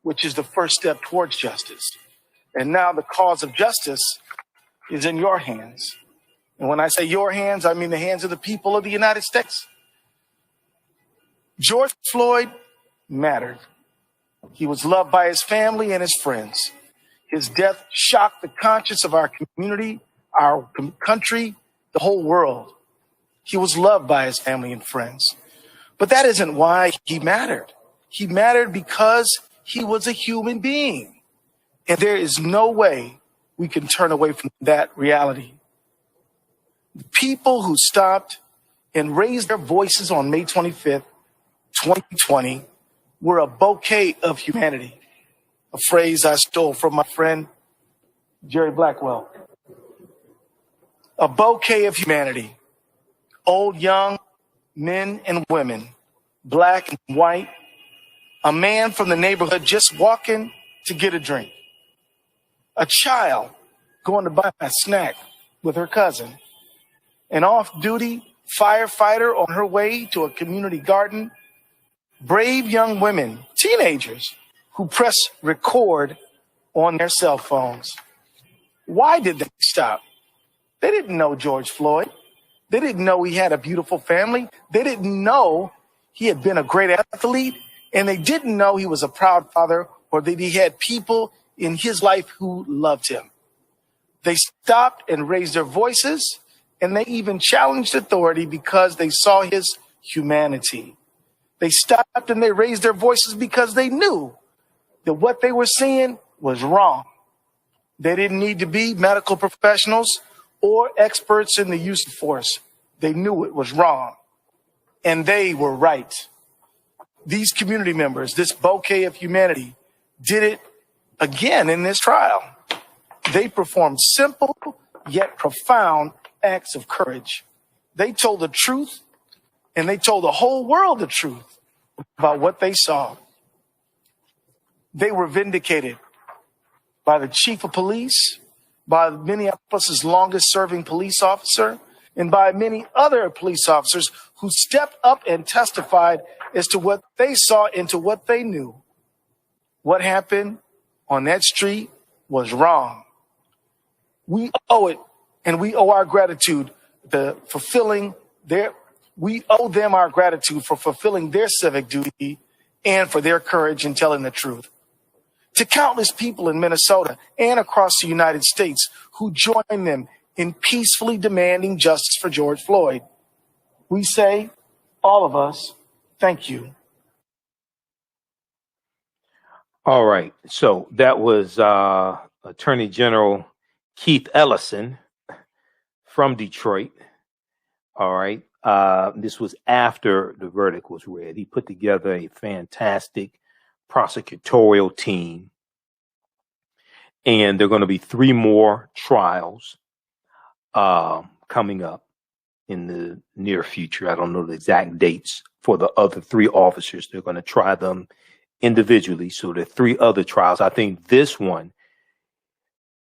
which is the first step towards justice. And now the cause of justice is in your hands. And when I say your hands, I mean the hands of the people of the United States. George Floyd mattered. He was loved by his family and his friends. His death shocked the conscience of our community, our country, the whole world. He was loved by his family and friends. But that isn't why he mattered. He mattered because he was a human being. And there is no way we can turn away from that reality. The people who stopped and raised their voices on May 25th, 2020, were a bouquet of humanity, a phrase I stole from my friend Jerry Blackwell. A bouquet of humanity, old, young, men and women, black and white, a man from the neighborhood just walking to get a drink, a child going to buy a snack with her cousin, an off-duty firefighter on her way to a community garden, brave young women, teenagers who press record on their cell phones. Why did they stop? They didn't know George Floyd. They didn't know he had a beautiful family. They didn't know he had been a great athlete. And they didn't know he was a proud father or that he had people in his life who loved him. They stopped and raised their voices, and they even challenged authority because they saw his humanity. They stopped and they raised their voices because they knew that what they were seeing was wrong. They didn't need to be medical professionals or experts in the use of force. They knew it was wrong, and they were right. These community members, this bouquet of humanity, did it again in this trial. They performed simple yet profound acts of courage. They told the truth and they told the whole world the truth about what they saw. They were vindicated by the chief of police, by Minneapolis' longest serving police officer, and by many other police officers who stepped up and testified as to what they saw and to what they knew. What happened on that street was wrong. We owe it, and we owe our gratitude we owe them our gratitude for fulfilling their civic duty and for their courage in telling the truth. To countless people in Minnesota and across the United States who joined them in peacefully demanding justice for George Floyd, we say, all of us, thank you. All right. So that was Attorney General Keith Ellison from Detroit. All right. This was after the verdict was read. He put together a fantastic prosecutorial team. And there are going to be 3 more trials coming up in the near future. I don't know the exact dates for the other 3 officers. They're going to try them individually. So there are 3 other trials. I think this one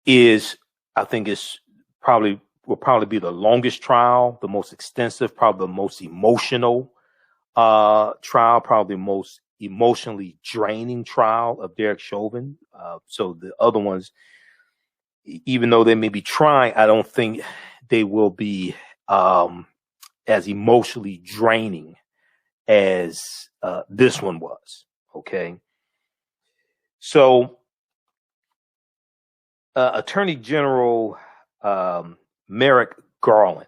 will probably be the longest trial, the most extensive, probably the most emotional trial, probably the most emotionally draining trial of Derek Chauvin. So the other ones, even though they may be trying, I don't think they will be as emotionally draining as this one was. Okay. So Attorney General Merrick Garland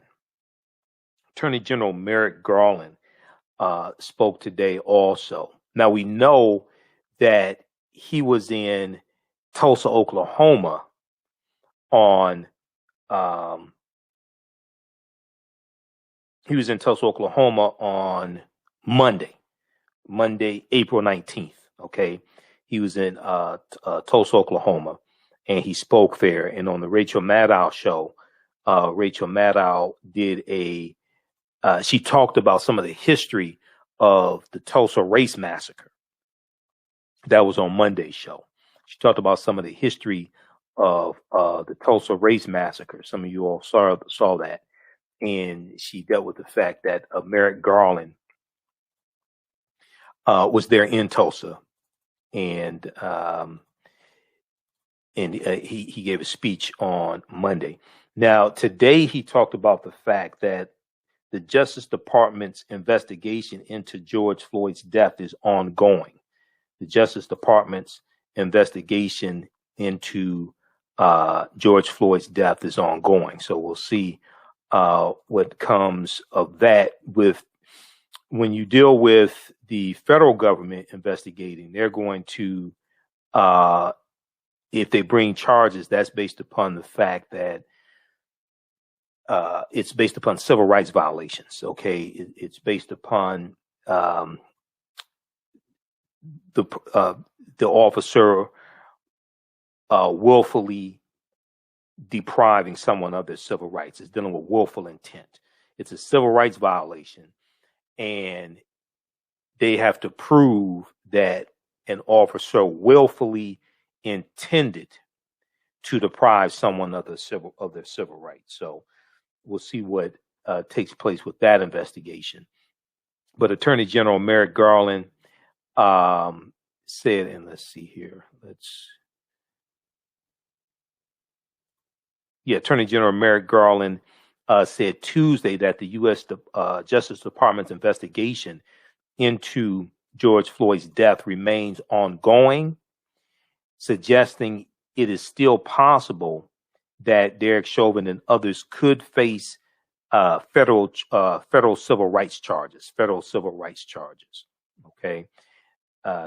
spoke today also. Now we know that he was in Tulsa, Oklahoma on Monday, April 19th. Okay. He was in Tulsa, Oklahoma, and he spoke there. And on the Rachel Maddow show, Rachel Maddow she talked about some of the history of the Tulsa race massacre. That was on Monday's show. She talked about some of the history of the Tulsa race massacre. Some of you all saw that. And she dealt with the fact that Merrick Garland was there in Tulsa, and he gave a speech on Monday. Now, today he talked about the fact that the Justice Department's investigation into George Floyd's death is ongoing. The Justice Department's investigation into George Floyd's death is ongoing. So we'll see what comes of that. When you deal with the federal government investigating, they're going to, if they bring charges, that's based upon the fact that it's based upon civil rights violations. Okay, it's based upon the officer willfully depriving someone of their civil rights. It's dealing with willful intent. It's a civil rights violation, and they have to prove that an officer willfully intended to deprive someone of their civil rights. So we'll see what takes place with that investigation. But Attorney General Merrick Garland said, and let's see here. Attorney General Merrick Garland said Tuesday that the U.S. Justice Department's investigation into George Floyd's death remains ongoing, suggesting it is still possible that Derek Chauvin and others could face federal civil rights charges. Okay,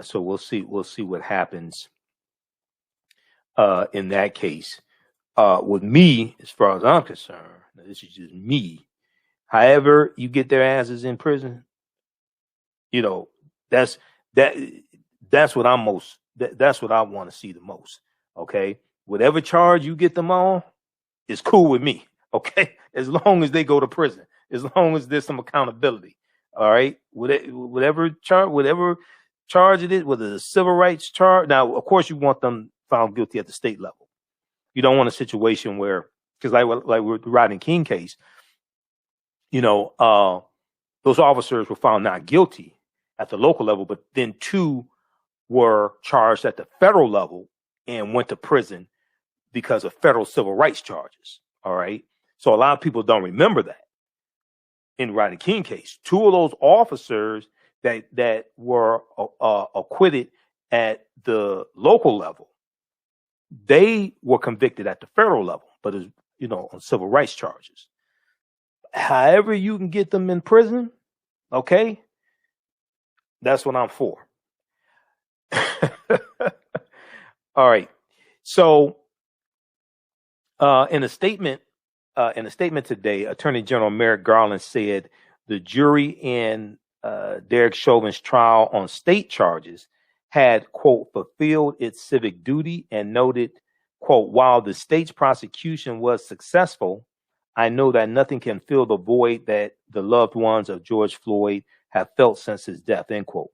so we'll see what happens in that case. With me, as far as I'm concerned, this is just me. However you get their asses in prison, that's what that's what I want to see the most. Okay, whatever charge you get them on is cool with me. Okay, as long as they go to prison, as long as there's some accountability. All right, whatever charge it is, whether it's a civil rights charge. Now, of course, you want them found guilty at the state level. You don't want a situation where, because like with the Rodney King case, those officers were found not guilty at the local level, but then 2 were charged at the federal level and went to prison because of federal civil rights charges. All right. So a lot of people don't remember that. In the Rodney King case, 2 of those officers that were acquitted at the local level, they were convicted at the federal level, but on civil rights charges. However you can get them in prison, okay, that's what I'm for. All right. So in a statement today, Attorney General Merrick Garland said the jury in Derek Chauvin's trial on state charges had, quote, fulfilled its civic duty, and noted, quote, while the state's prosecution was successful, I know that nothing can fill the void that the loved ones of George Floyd have felt since his death, end quote.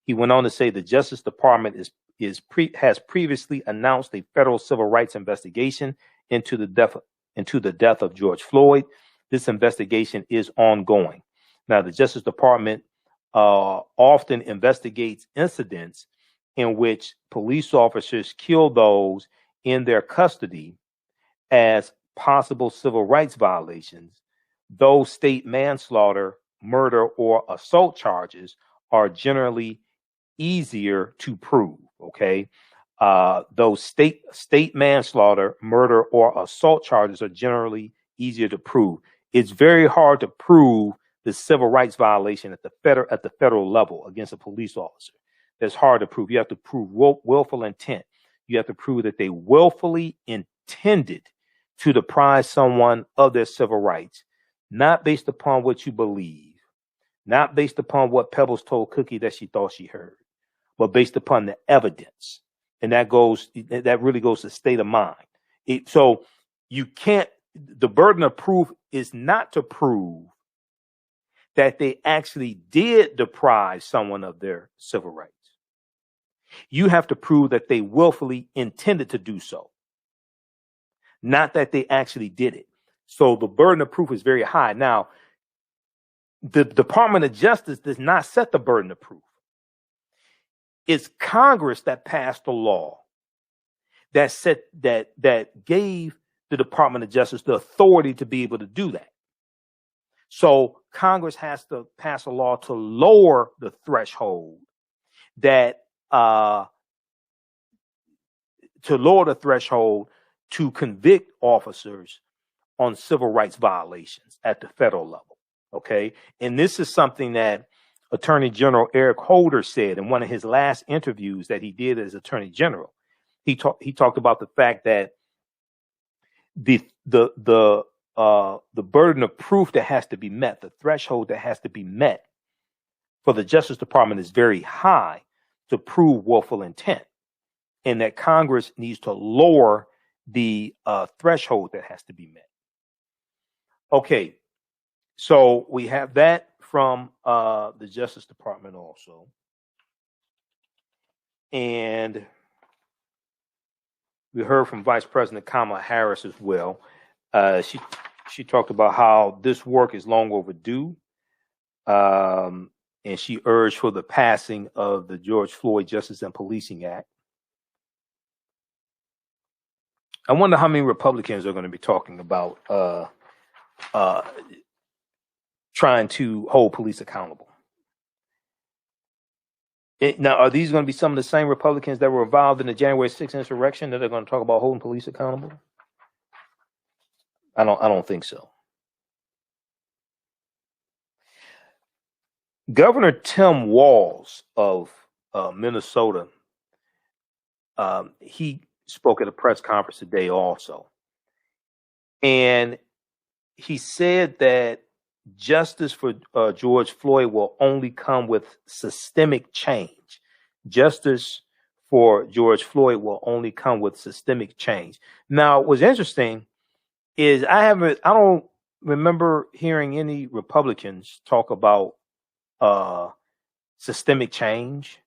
He went on to say the Justice Department has previously announced a federal civil rights investigation into the death of George Floyd. This investigation is ongoing. Now, the Justice Department often investigates incidents in which police officers kill those in their custody as possible civil rights violations. Those state manslaughter, murder, or assault charges are generally easier to prove. Okay. Those state manslaughter, murder, or assault charges are generally easier to prove. It's very hard to prove the civil rights violation at the federal level against a police officer. That's hard to prove. You have to prove willful intent. You have to prove that they willfully intended to deprive someone of their civil rights, not based upon what you believe, not based upon what Pebbles told Cookie that she thought she heard, but based upon the evidence. And that really goes to state of mind. So you can't, the burden of proof is not to prove that they actually did deprive someone of their civil rights. You have to prove that they willfully intended to do so, not that they actually did it. So the burden of proof is very high. Now, the Department of Justice does not set the burden of proof. It's Congress that passed the law that gave the Department of Justice the authority to be able to do that. So Congress has to pass a law to lower the threshold to convict officers on civil rights violations at the federal level. Okay. And this is something that Attorney General Eric Holder said in one of his last interviews that he did as Attorney General. He talked about the fact that the burden of proof that has to be met, the threshold that has to be met for the Justice Department is very high to prove willful intent, and that Congress needs to lower the threshold that has to be met. Okay, so we have that from the Justice Department also. And we heard from Vice President Kamala Harris as well. She talked about how this work is long overdue. And she urged for the passing of the George Floyd Justice and Policing Act. I wonder how many Republicans are going to be talking about trying to hold police accountable. Now, are these going to be some of the same Republicans that were involved in the January 6th insurrection that are going to talk about holding police accountable? I don't think so. Governor Tim Walz of Minnesota, he spoke at a press conference today also. And he said that justice for George Floyd will only come with systemic change. Justice for George Floyd will only come with systemic change. Now, what's interesting is I don't remember hearing any Republicans talk about systemic change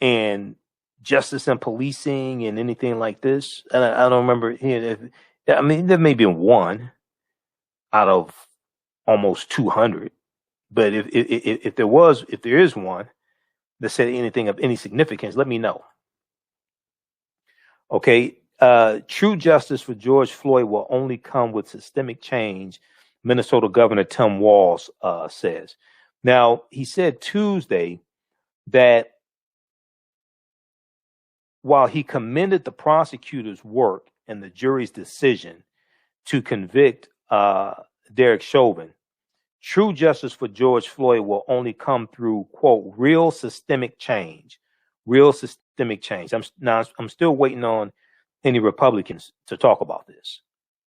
and justice and policing and anything like this. And I don't remember hearing. I mean, there may be one out of almost 200, but if there is one that said anything of any significance, let me know. Okay, true justice for George Floyd will only come with systemic change, Minnesota Governor Tim Walz says. Now, he said Tuesday that while he commended the prosecutor's work and the jury's decision to convict Derek Chauvin, true justice for George Floyd will only come through, quote, real systemic change. Real systemic change. I'm still waiting on any Republicans to talk about this.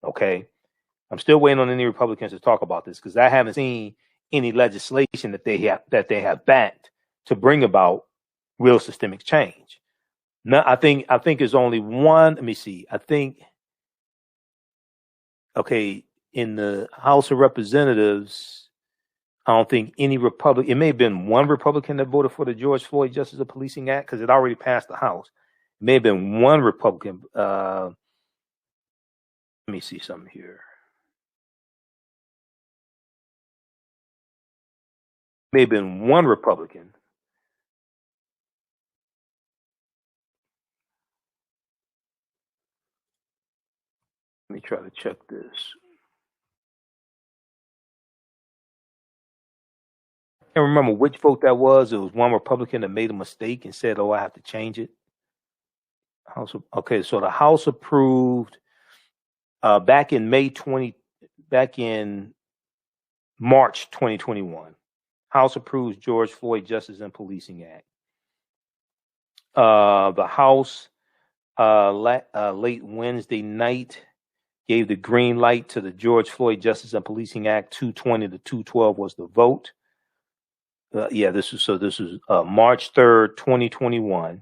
Okay, I'm still waiting on any Republicans to talk about this because I haven't seen any legislation that they have backed to bring about real systemic change. No, I think it's only one. Let me see. I think, okay, in the House of Representatives, I don't think any Republican. It may have been one Republican that voted for the George Floyd Justice and Policing Act because it already passed the House. It may have been one Republican. Let me see something here. May have been one Republican. Let me try to check this. I can't remember which vote that was. It was one Republican that made a mistake and said, "Oh, I have to change it." Okay, so the House approved back in March 2021. House approves George Floyd Justice and Policing Act. The House late Wednesday night gave the green light to the George Floyd Justice and Policing Act. 220 to 212 was the vote. This is March 3rd, 2021.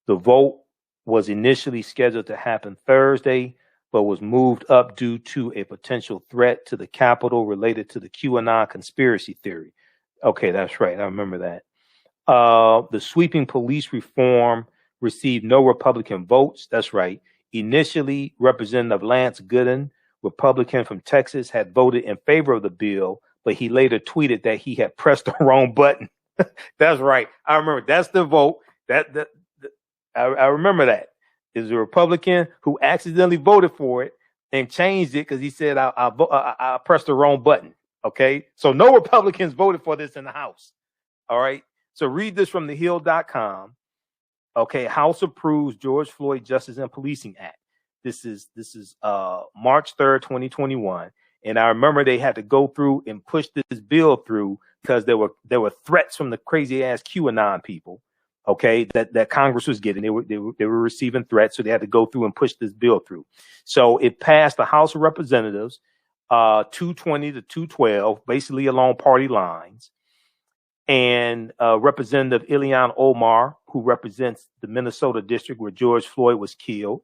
The vote was initially scheduled to happen Thursday, but was moved up due to a potential threat to the Capitol related to the QAnon conspiracy theory. Okay, that's right. I remember that. The sweeping police reform received no Republican votes. That's right. Initially, Representative Lance Gooden, Republican from Texas, had voted in favor of the bill, but he later tweeted that he had pressed the wrong button. That's right. I remember. That's the vote. I remember that. It was a Republican who accidentally voted for it and changed it because he said, I pressed the wrong button. Okay. So no Republicans voted for this in the House. All right. So read this from thehill.com. Okay. House approves George Floyd Justice and Policing Act. This is March 3rd, 2021. And I remember they had to go through and push this bill through because there were threats from the crazy ass QAnon people. Okay, that Congress was getting. They were receiving threats, so they had to go through and push this bill through. So it passed the House of Representatives, 220 to 212, basically along party lines. And Representative Ilhan Omar, who represents the Minnesota district where George Floyd was killed,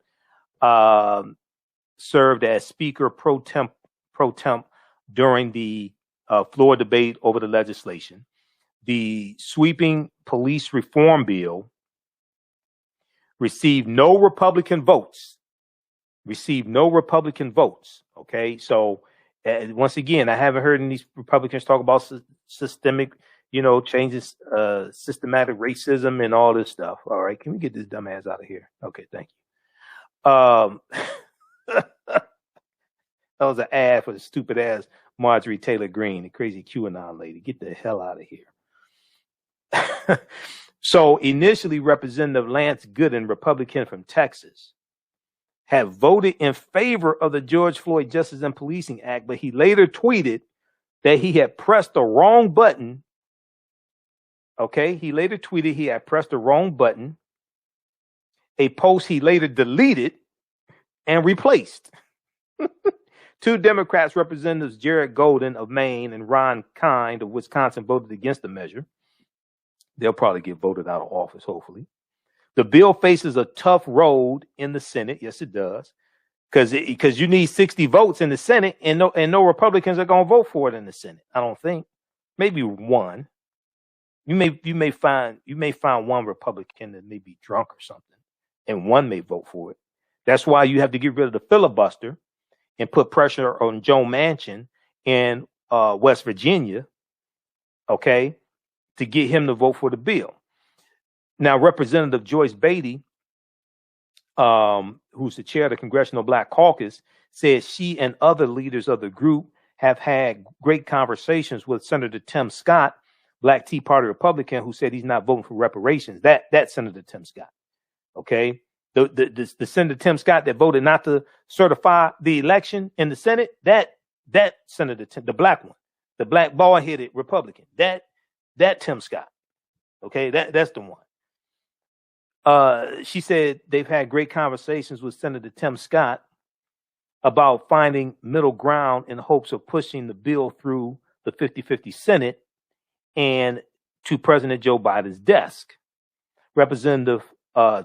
served as Speaker pro temp during the floor debate over the legislation. The sweeping police reform bill received no Republican votes. Okay, so once again, I haven't heard any Republicans talk about systemic, changes, systematic racism and all this stuff. All right, can we get this dumbass out of here? Okay, thank you. That was an ad for the stupid ass Marjorie Taylor Greene, the crazy QAnon lady. Get the hell out of here. So initially, Representative Lance Gooden, Republican from Texas, had voted in favor of the George Floyd Justice and Policing Act, but he later tweeted that he had pressed the wrong button. Okay, he later tweeted he had pressed the wrong button, a post he later deleted and replaced. Two Democrats, Representatives Jared Golden of Maine and Ron Kind of Wisconsin, voted against the measure. They'll probably get voted out of office, hopefully. The bill faces a tough road in the Senate. Yes, it does. Because you need 60 votes in the Senate, and no Republicans are going to vote for it in the Senate. I don't think. Maybe one. You may find one Republican that may be drunk or something, and one may vote for it. That's why you have to get rid of the filibuster and put pressure on Joe Manchin in West Virginia, okay, to get him to vote for the bill. Now, Representative Joyce Beatty, who's the chair of the Congressional Black Caucus, said she and other leaders of the group have had great conversations with Senator Tim Scott, Black Tea Party Republican, who said he's not voting for reparations. That's Senator Tim Scott, okay? The Senator Tim Scott that voted not to certify the election in the Senate, that Senator Tim, the black one, the black bald-headed Republican, that Tim Scott, okay? That's the one. She said they've had great conversations with Senator Tim Scott about finding middle ground in hopes of pushing the bill through the 50-50 Senate and to President Joe Biden's desk. Representative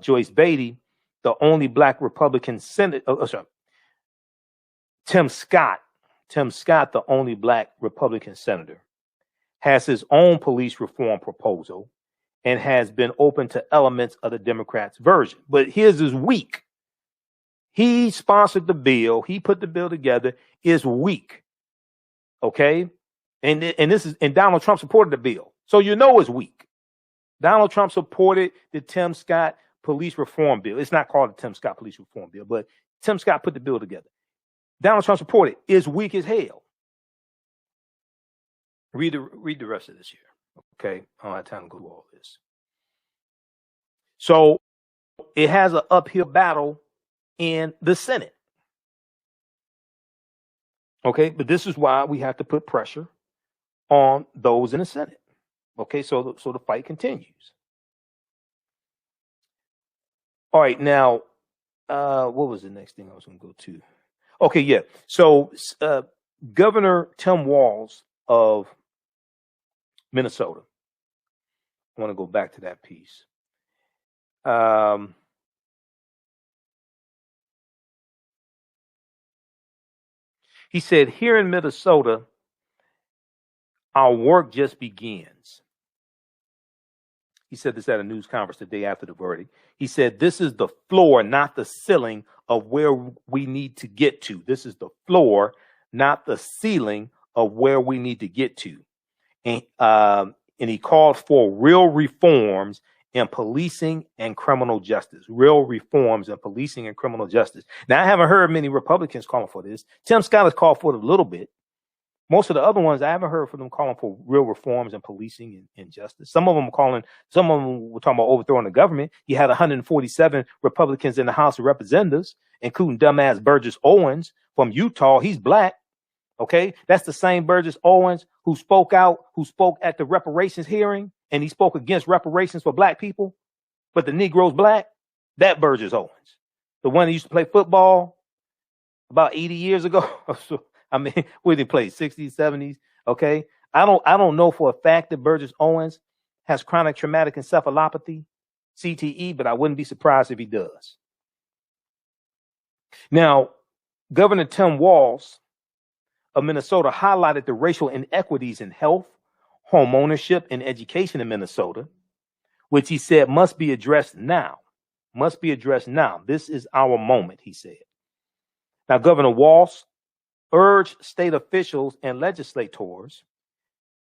Joyce Beatty, the only black Republican Tim Scott, the only black Republican senator, has his own police reform proposal and has been open to elements of the Democrats' version. But his is weak. He sponsored the bill. He put the bill together. It's weak. Okay? And Donald Trump supported the bill. So you know it's weak. Donald Trump supported the Tim Scott police reform bill. It's not called the Tim Scott police reform bill, but Tim Scott put the bill together. Donald Trump supported it. It's weak as hell. Read the rest of this here. Okay, I don't have time to go through all this. So it has an uphill battle in the Senate. Okay, but this is why we have to put pressure on those in the Senate. Okay, so the fight continues. All right, now, what was the next thing I was going to go to? Okay, yeah. So Governor Tim Walz of Minnesota. I want to go back to that piece. He said, here in Minnesota, our work just begins. He said this at a news conference the day after the verdict. He said, this is the floor, not the ceiling of where we need to get to. This is the floor, not the ceiling of where we need to get to. And he called for real reforms in policing and criminal justice. Real reforms in policing and criminal justice. Now, I haven't heard many Republicans calling for this. Tim Scott has called for it a little bit. Most of the other ones, I haven't heard from them calling for real reforms in policing and justice. Some of them were talking about overthrowing the government. You had 147 Republicans in the House of Representatives, including dumbass Burgess Owens from Utah. He's black. Okay, that's the same Burgess Owens who spoke at the reparations hearing, and he spoke against reparations for black people, but the Negro's black. That Burgess Owens, the one that used to play football about 80 years ago. I mean, where they played 60s, 70s. Okay, I don't know for a fact that Burgess Owens has chronic traumatic encephalopathy, CTE, but I wouldn't be surprised if he does. Now, Governor Tim Walz of Minnesota highlighted the racial inequities in health, home ownership, and education in Minnesota, which he said must be addressed now. Must be addressed now. This is our moment, he said. Now, Governor Walz urged state officials and legislators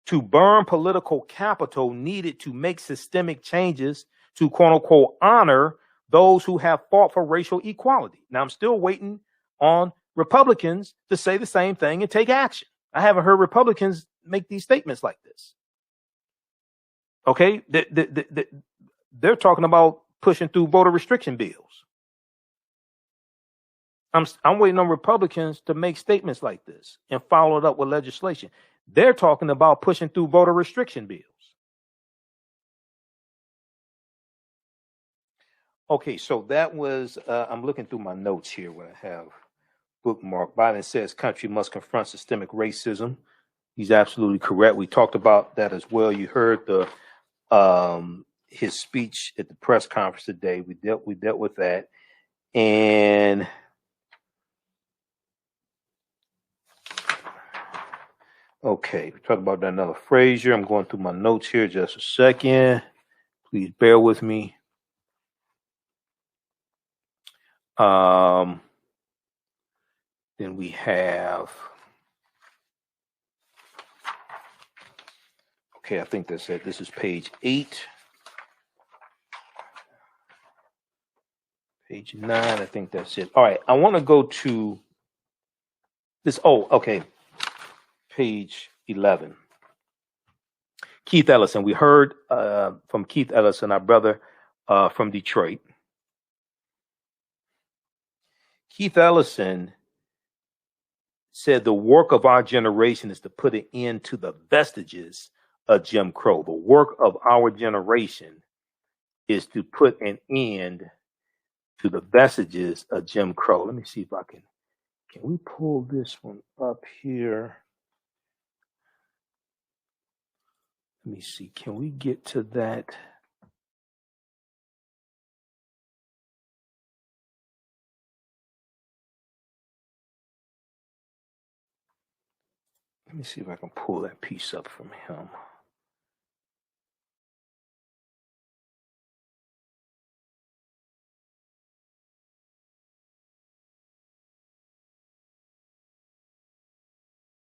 to burn political capital needed to make systemic changes to, quote unquote, honor those who have fought for racial equality. Now, I'm still waiting on Republicans to say the same thing and take action. I haven't heard Republicans make these statements like this. Okay, they're talking about pushing through voter restriction bills. I'm waiting on Republicans to make statements like this and follow it up with legislation. They're talking about pushing through voter restriction bills. Okay, so that was, I'm looking through my notes here where I have bookmarked. Biden says country must confront systemic racism. He's absolutely correct. We talked about that as well. You heard his speech at the press conference today. We dealt with that. And Okay, we talked about Darnella Frazier. I'm going through my notes here just a second. Please bear with me. Then we have, okay, I think that's it. This is page 8. Page 9, I think that's it. All right, I want to go to this. Oh, okay. Page 11. Keith Ellison. We heard from Keith Ellison, our brother from Detroit. Keith Ellison said the work of our generation is to put an end to the vestiges of Jim Crow. The work of our generation is to put an end to the vestiges of Jim Crow. Let me see if I can we pull this one up here? Let me see. Can we get to that? Let me see if I can pull that piece up from him.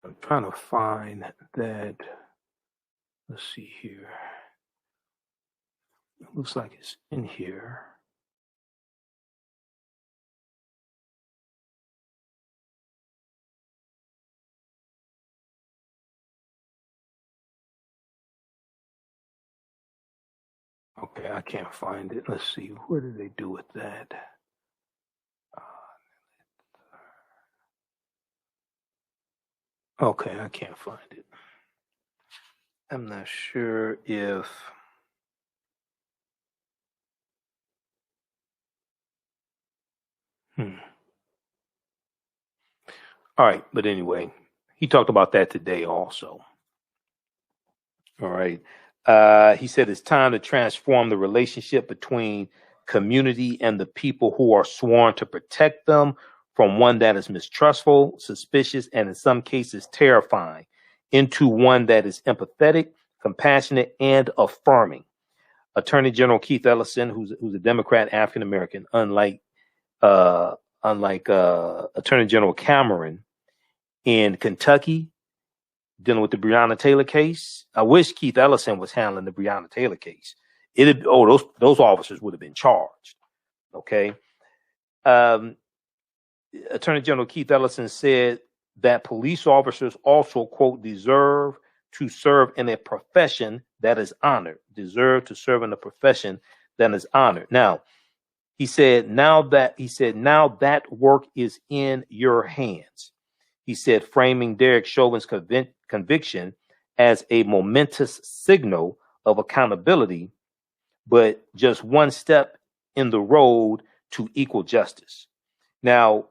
I'm trying to find that. Let's see here. It looks like it's in here. Okay, I can't find it. Let's see. What did they do with that? Okay, I can't find it. I'm not sure if All right, but anyway, he talked about that today also. All right. He said it's time to transform the relationship between community and the people who are sworn to protect them from one that is mistrustful, suspicious, and in some cases terrifying, into one that is empathetic, compassionate, and affirming. Attorney General Keith Ellison, who's a Democrat, African American, unlike Attorney General Cameron in Kentucky, dealing with the Breonna Taylor case. I wish Keith Ellison was handling the Breonna Taylor case. Those officers would have been charged. Okay. Attorney General Keith Ellison said that police officers also, quote, deserve to serve in a profession that is honored. Deserve to serve in a profession that is honored. Now, he said now that work is in your hands. He said, framing Derek Chauvin's conviction as a momentous signal of accountability, but just one step in the road to equal justice. Now,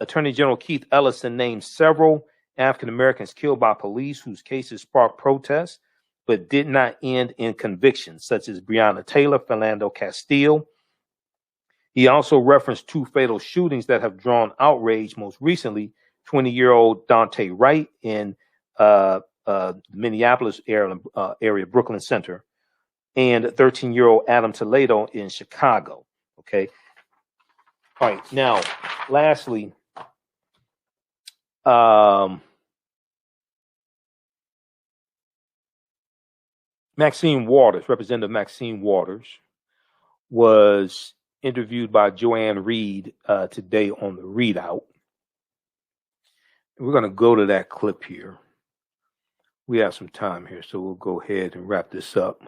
Attorney General Keith Ellison named several African Americans killed by police whose cases sparked protests, but did not end in convictions, such as Breonna Taylor, Philando Castile. He also referenced 2 fatal shootings that have drawn outrage, most recently 20-year-old Dante Wright in Minneapolis area, Brooklyn Center, and 13-year-old Adam Toledo in Chicago. Okay. All right. Now, lastly, Maxine Waters, Representative Maxine Waters, was interviewed by Joanne Reed today on the Readout. We're going to go to that clip here. We have some time here, so we'll go ahead and wrap this up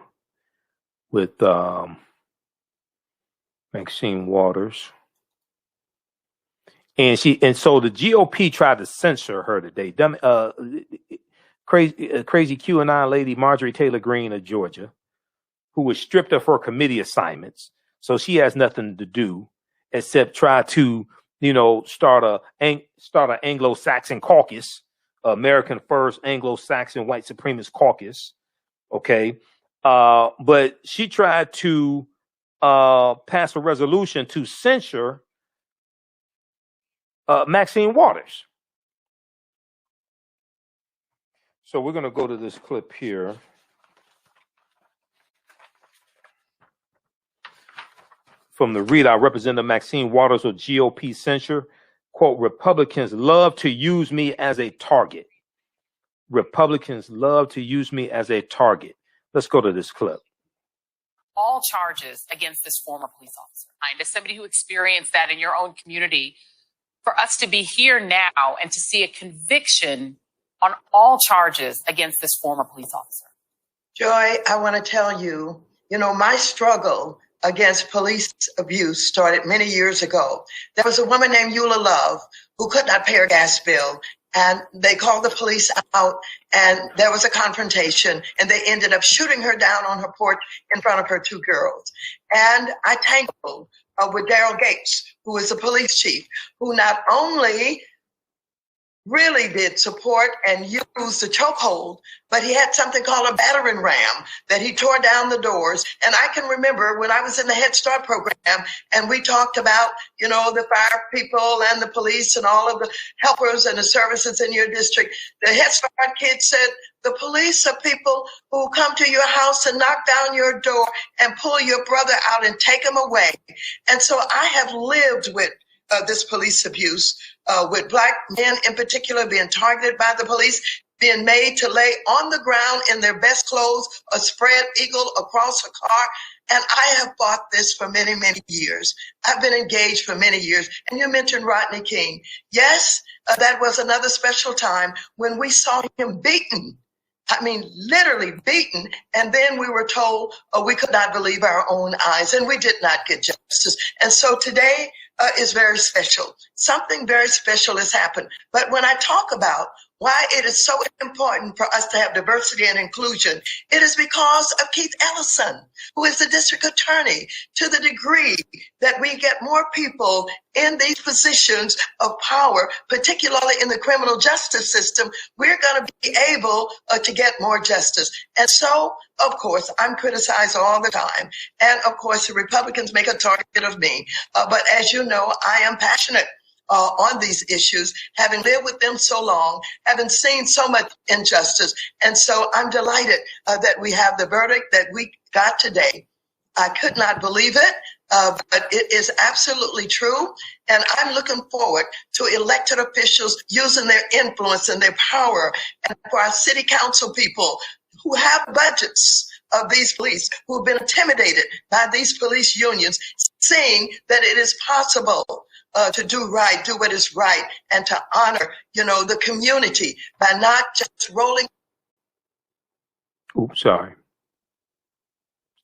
with Maxine Waters. And so the GOP tried to censor her today. Crazy QAnon lady Marjorie Taylor Greene of Georgia, who was stripped of her committee assignments. So she has nothing to do except try to, start an Anglo-Saxon caucus, American First Anglo-Saxon White Supremacist Caucus. Okay. But she tried to pass a resolution to censure Maxine Waters. So we're going to go to this clip here. From the readout, Representative Maxine Waters of GOP censure, quote, Republicans love to use me as a target. Republicans love to use me as a target. Let's go to this clip. All charges against this former police officer. And as somebody who experienced that in your own community, for us to be here now and to see a conviction on all charges against this former police officer. Joy, I want to tell you, my struggle against police abuse started many years ago. There was a woman named Eula Love who could not pay her gas bill, and they called the police out, and there was a confrontation, and they ended up shooting her down on her porch in front of her two girls. And I tangled with Daryl Gates, who is the police chief, who not only really did support and use the chokehold, but he had something called a battering ram that he tore down the doors. And I can remember when I was in the Head Start program and we talked about, the fire people and the police and all of the helpers and the services in your district. The Head Start kids said, the police are people who come to your house and knock down your door and pull your brother out and take him away. And so I have lived with this police abuse, with Black men in particular being targeted by the police, being made to lay on the ground in their best clothes, a spread eagle across a car. And I have fought this for many, many years. I've been engaged for many years. And you mentioned Rodney King. Yes, that was another special time when we saw him beaten. I mean, literally beaten. And then we were told we could not believe our own eyes, and we did not get justice. And so today is very special. Something very special has happened. But when I talk about why it is so important for us to have diversity and inclusion, it is because of Keith Ellison, who is the district attorney. To the degree that we get more people in these positions of power, particularly in the criminal justice system, we're going to be able to get more justice. And so, of course, I'm criticized all the time. And of course, the Republicans make a target of me. But as you know, I am passionate on these issues, having lived with them so long, having seen so much injustice. And so I'm delighted that we have the verdict that we got today. I could not believe it, but it is absolutely true. And I'm looking forward to elected officials using their influence and their power, and for our city council people who have budgets of these police, who have been intimidated by these police unions, seeing that it is possible to do right, do what is right, and to honor, the community by not just rolling sorry.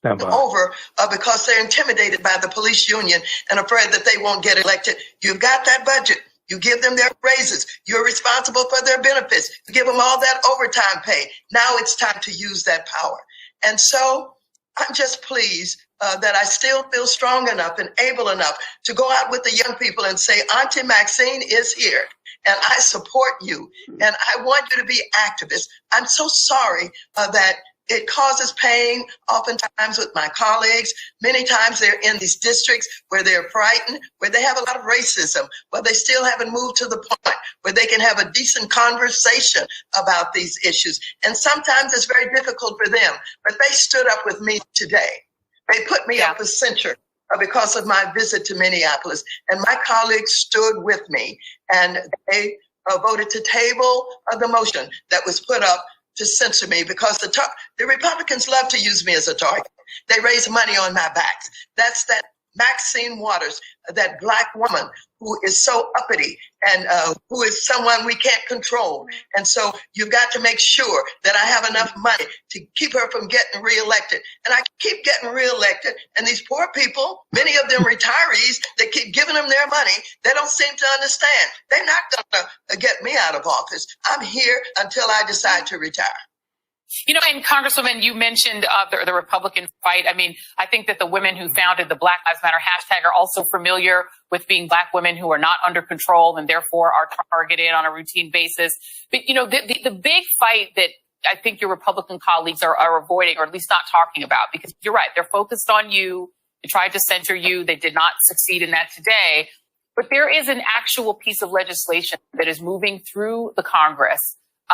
Stand by. Over because they're intimidated by the police union and afraid that they won't get elected. You've got that budget. You give them their raises. You're responsible for their benefits. You give them all that overtime pay. Now it's time to use that power. And so I'm just pleased that I still feel strong enough and able enough to go out with the young people and say, Auntie Maxine is here, and I support you, and I want you to be activists. I'm so sorry that it causes pain oftentimes with my colleagues. Many times they're in these districts where they're frightened, where they have a lot of racism, but they still haven't moved to the point where they can have a decent conversation about these issues. And sometimes it's very difficult for them, but they stood up with me today. They put me up for censure because of my visit to Minneapolis, and my colleagues stood with me, and they voted to table the motion that was put up to censor me because the Republicans love to use me as a target. They raise money on my back. That's that Maxine Waters, that Black woman who is so uppity and who is someone we can't control. And so you've got to make sure that I have enough money to keep her from getting reelected. And I keep getting reelected. And these poor people, many of them retirees, they keep giving them their money. They don't seem to understand. They're not going to get me out of office. I'm here until I decide to retire. And Congresswoman, you mentioned the Republican fight. I mean, I think that the women who founded the Black Lives Matter hashtag are also familiar with being Black women who are not under control and therefore are targeted on a routine basis. But, the big fight that I think your Republican colleagues are avoiding, or at least not talking about, because you're right, they're focused on you. They tried to censor you. They did not succeed in that today. But there is an actual piece of legislation that is moving through the Congress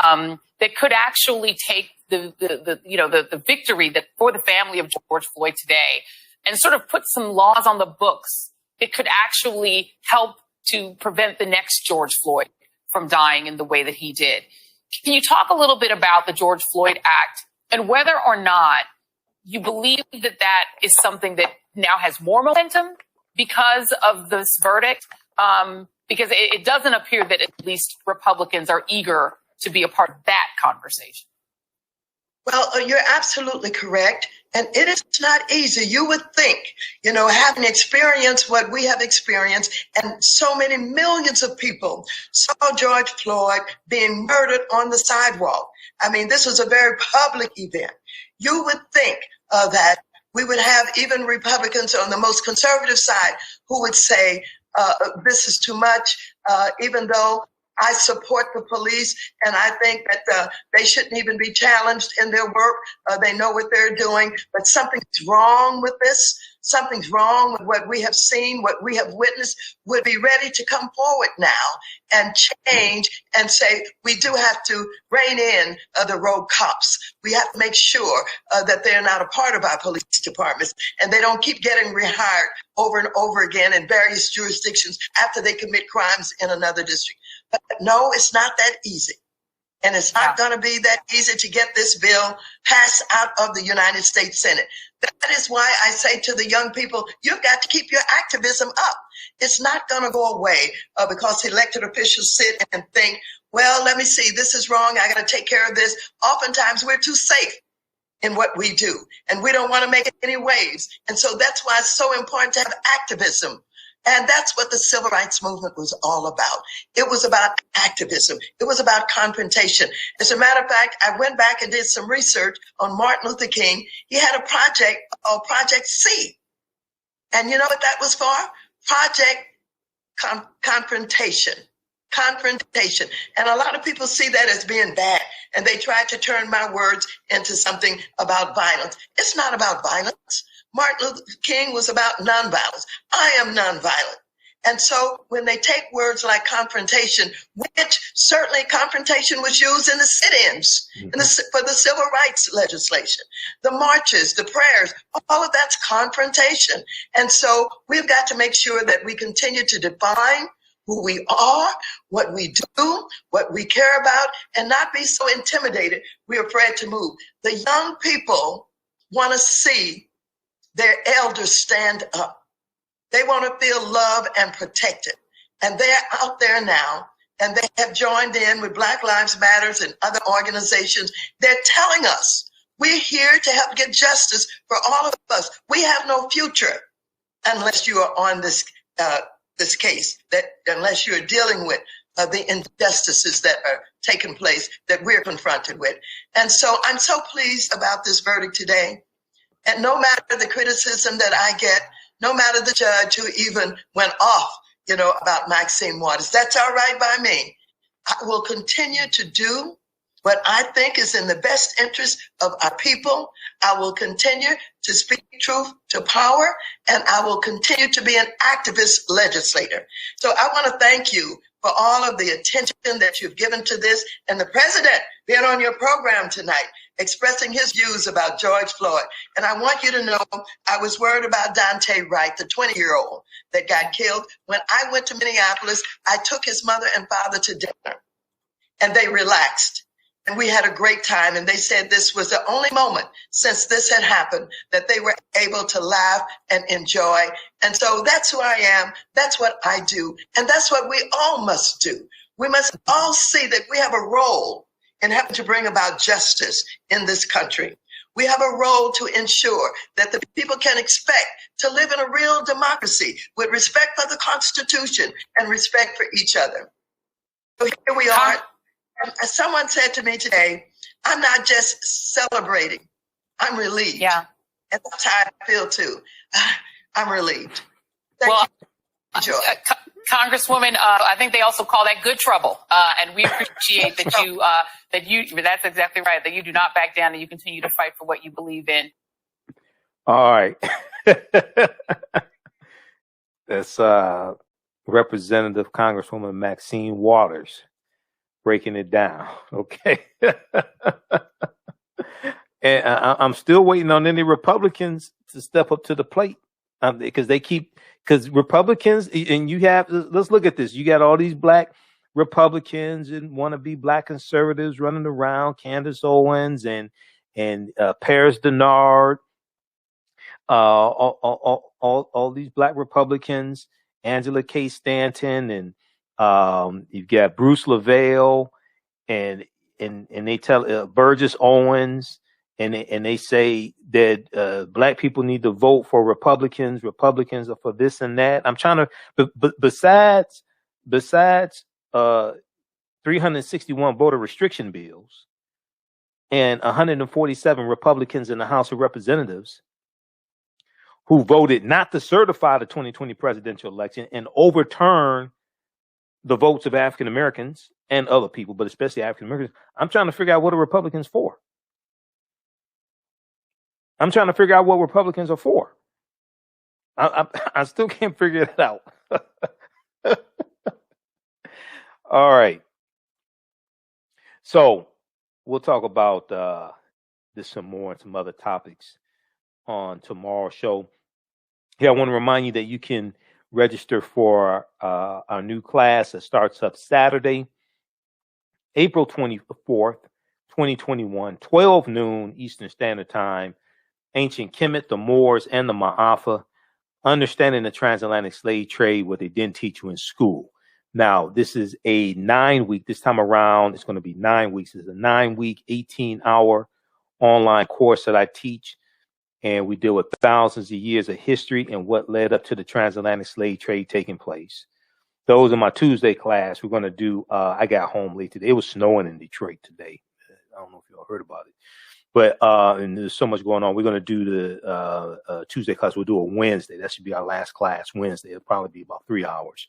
that could actually take the victory that for the family of George Floyd today and sort of put some laws on the books that could actually help to prevent the next George Floyd from dying in the way that he did. Can you talk a little bit about the George Floyd Act and whether or not you believe that that is something that now has more momentum because of this verdict? Because it doesn't appear that at least Republicans are eager to be a part of that conversation. Well, you're absolutely correct. And it is not easy. You would think, having experienced what we have experienced, and so many millions of people saw George Floyd being murdered on the sidewalk. I mean, this was a very public event. You would think that we would have even Republicans on the most conservative side who would say, this is too much, even though I support the police, and I think that they shouldn't even be challenged in their work. They know what they're doing, but something's wrong with this. Something's wrong with what we have seen, what we have witnessed. Would be ready to come forward now and change and say, we do have to rein in the road cops. We have to make sure that they're not a part of our police departments and they don't keep getting rehired over and over again in various jurisdictions after they commit crimes in another district. But no, it's not that easy. And it's not going to be that easy to get this bill passed out of the United States Senate. That is why I say to the young people, you've got to keep your activism up. It's not going to go away because elected officials sit and think, well, let me see, this is wrong. I got to take care of this. Oftentimes we're too safe in what we do, and we don't want to make any waves. And so that's why it's so important to have activism. And that's what the civil rights movement was all about. It was about activism. It was about confrontation. As a matter of fact, I went back and did some research on Martin Luther King. He had a project called Project C. And you know what that was for? Project Confrontation. Confrontation. And a lot of people see that as being bad. And they try to turn my words into something about violence. It's not about violence. Martin Luther King was about nonviolence. I am nonviolent. And so when they take words like confrontation, which certainly confrontation was used in the sit-ins for the civil rights legislation, the marches, the prayers, all of that's confrontation. And so we've got to make sure that we continue to define who we are, what we do, what we care about, and not be so intimidated we're afraid to move. The young people want to see their elders stand up. They want to feel loved and protected. And they're out there now, and they have joined in with Black Lives Matters and other organizations. They're telling us, we're here to help get justice for all of us. We have no future unless you are on this case, unless you're dealing with the injustices that are taking place that we're confronted with. And so I'm so pleased about this verdict today. And no matter the criticism that I get, no matter the judge who even went off, about Maxine Waters, that's all right by me. I will continue to do what I think is in the best interest of our people. I will continue to speak truth to power, and I will continue to be an activist legislator. So I want to thank you for all of the attention that you've given to this, and the president being on your program tonight, expressing his views about George Floyd. And I want you to know, I was worried about Dante Wright, the 20-year-old that got killed. When I went to Minneapolis, I took his mother and father to dinner, and they relaxed. And we had a great time. And they said this was the only moment since this had happened that they were able to laugh and enjoy. And so that's who I am. That's what I do. And that's what we all must do. We must all see that we have a role in having to bring about justice in this country. We have a role to ensure that the people can expect to live in a real democracy with respect for the Constitution and respect for each other. So here we are. Someone said to me today, I'm not just celebrating, I'm relieved. Yeah. And that's how I feel too. I'm relieved. Thank you. Congresswoman, I think they also call that good trouble. And we appreciate that that's exactly right, that you do not back down and you continue to fight for what you believe in. All right. That's Representative Congresswoman Maxine Waters, breaking it down. Okay. And I'm still waiting on any Republicans to step up to the plate, because because Republicans, and let's look at this. You got all these black Republicans and wannabe black conservatives running around, Candace Owens and Paris Denard, all these black Republicans, Angela K. Stanton, and you've got Bruce Lavelle, and they tell Burgess Owens. And they say that black people need to vote for Republicans. Republicans are for this and that. I'm trying to, but besides 361 voter restriction bills and 147 Republicans in the House of Representatives who voted not to certify the 2020 presidential election and overturn the votes of African Americans and other people, but especially African Americans. I'm trying to figure out what are Republicans for. I'm trying to figure out what Republicans are for. I still can't figure it out. All right. So we'll talk about this some more and some other topics on tomorrow's show. Yeah, I want to remind you that you can register for our new class that starts up Saturday, April 24th, 2021, 12 noon Eastern Standard Time. Ancient Kemet, the Moors, and the Maafa, understanding the transatlantic slave trade, what they didn't teach you in school. Now, this is a 9-week, this time around, it's going to be 9 weeks. It's a 9-week, 18-hour online course that I teach, and we deal with thousands of years of history and what led up to the transatlantic slave trade taking place. Those are my Tuesday class. We're going to do, I got home late today. It was snowing in Detroit today. I don't know if y'all heard about it. But and there's so much going on. We're going to do the Tuesday class. We'll do a Wednesday. That should be our last class Wednesday. It'll probably be about 3 hours.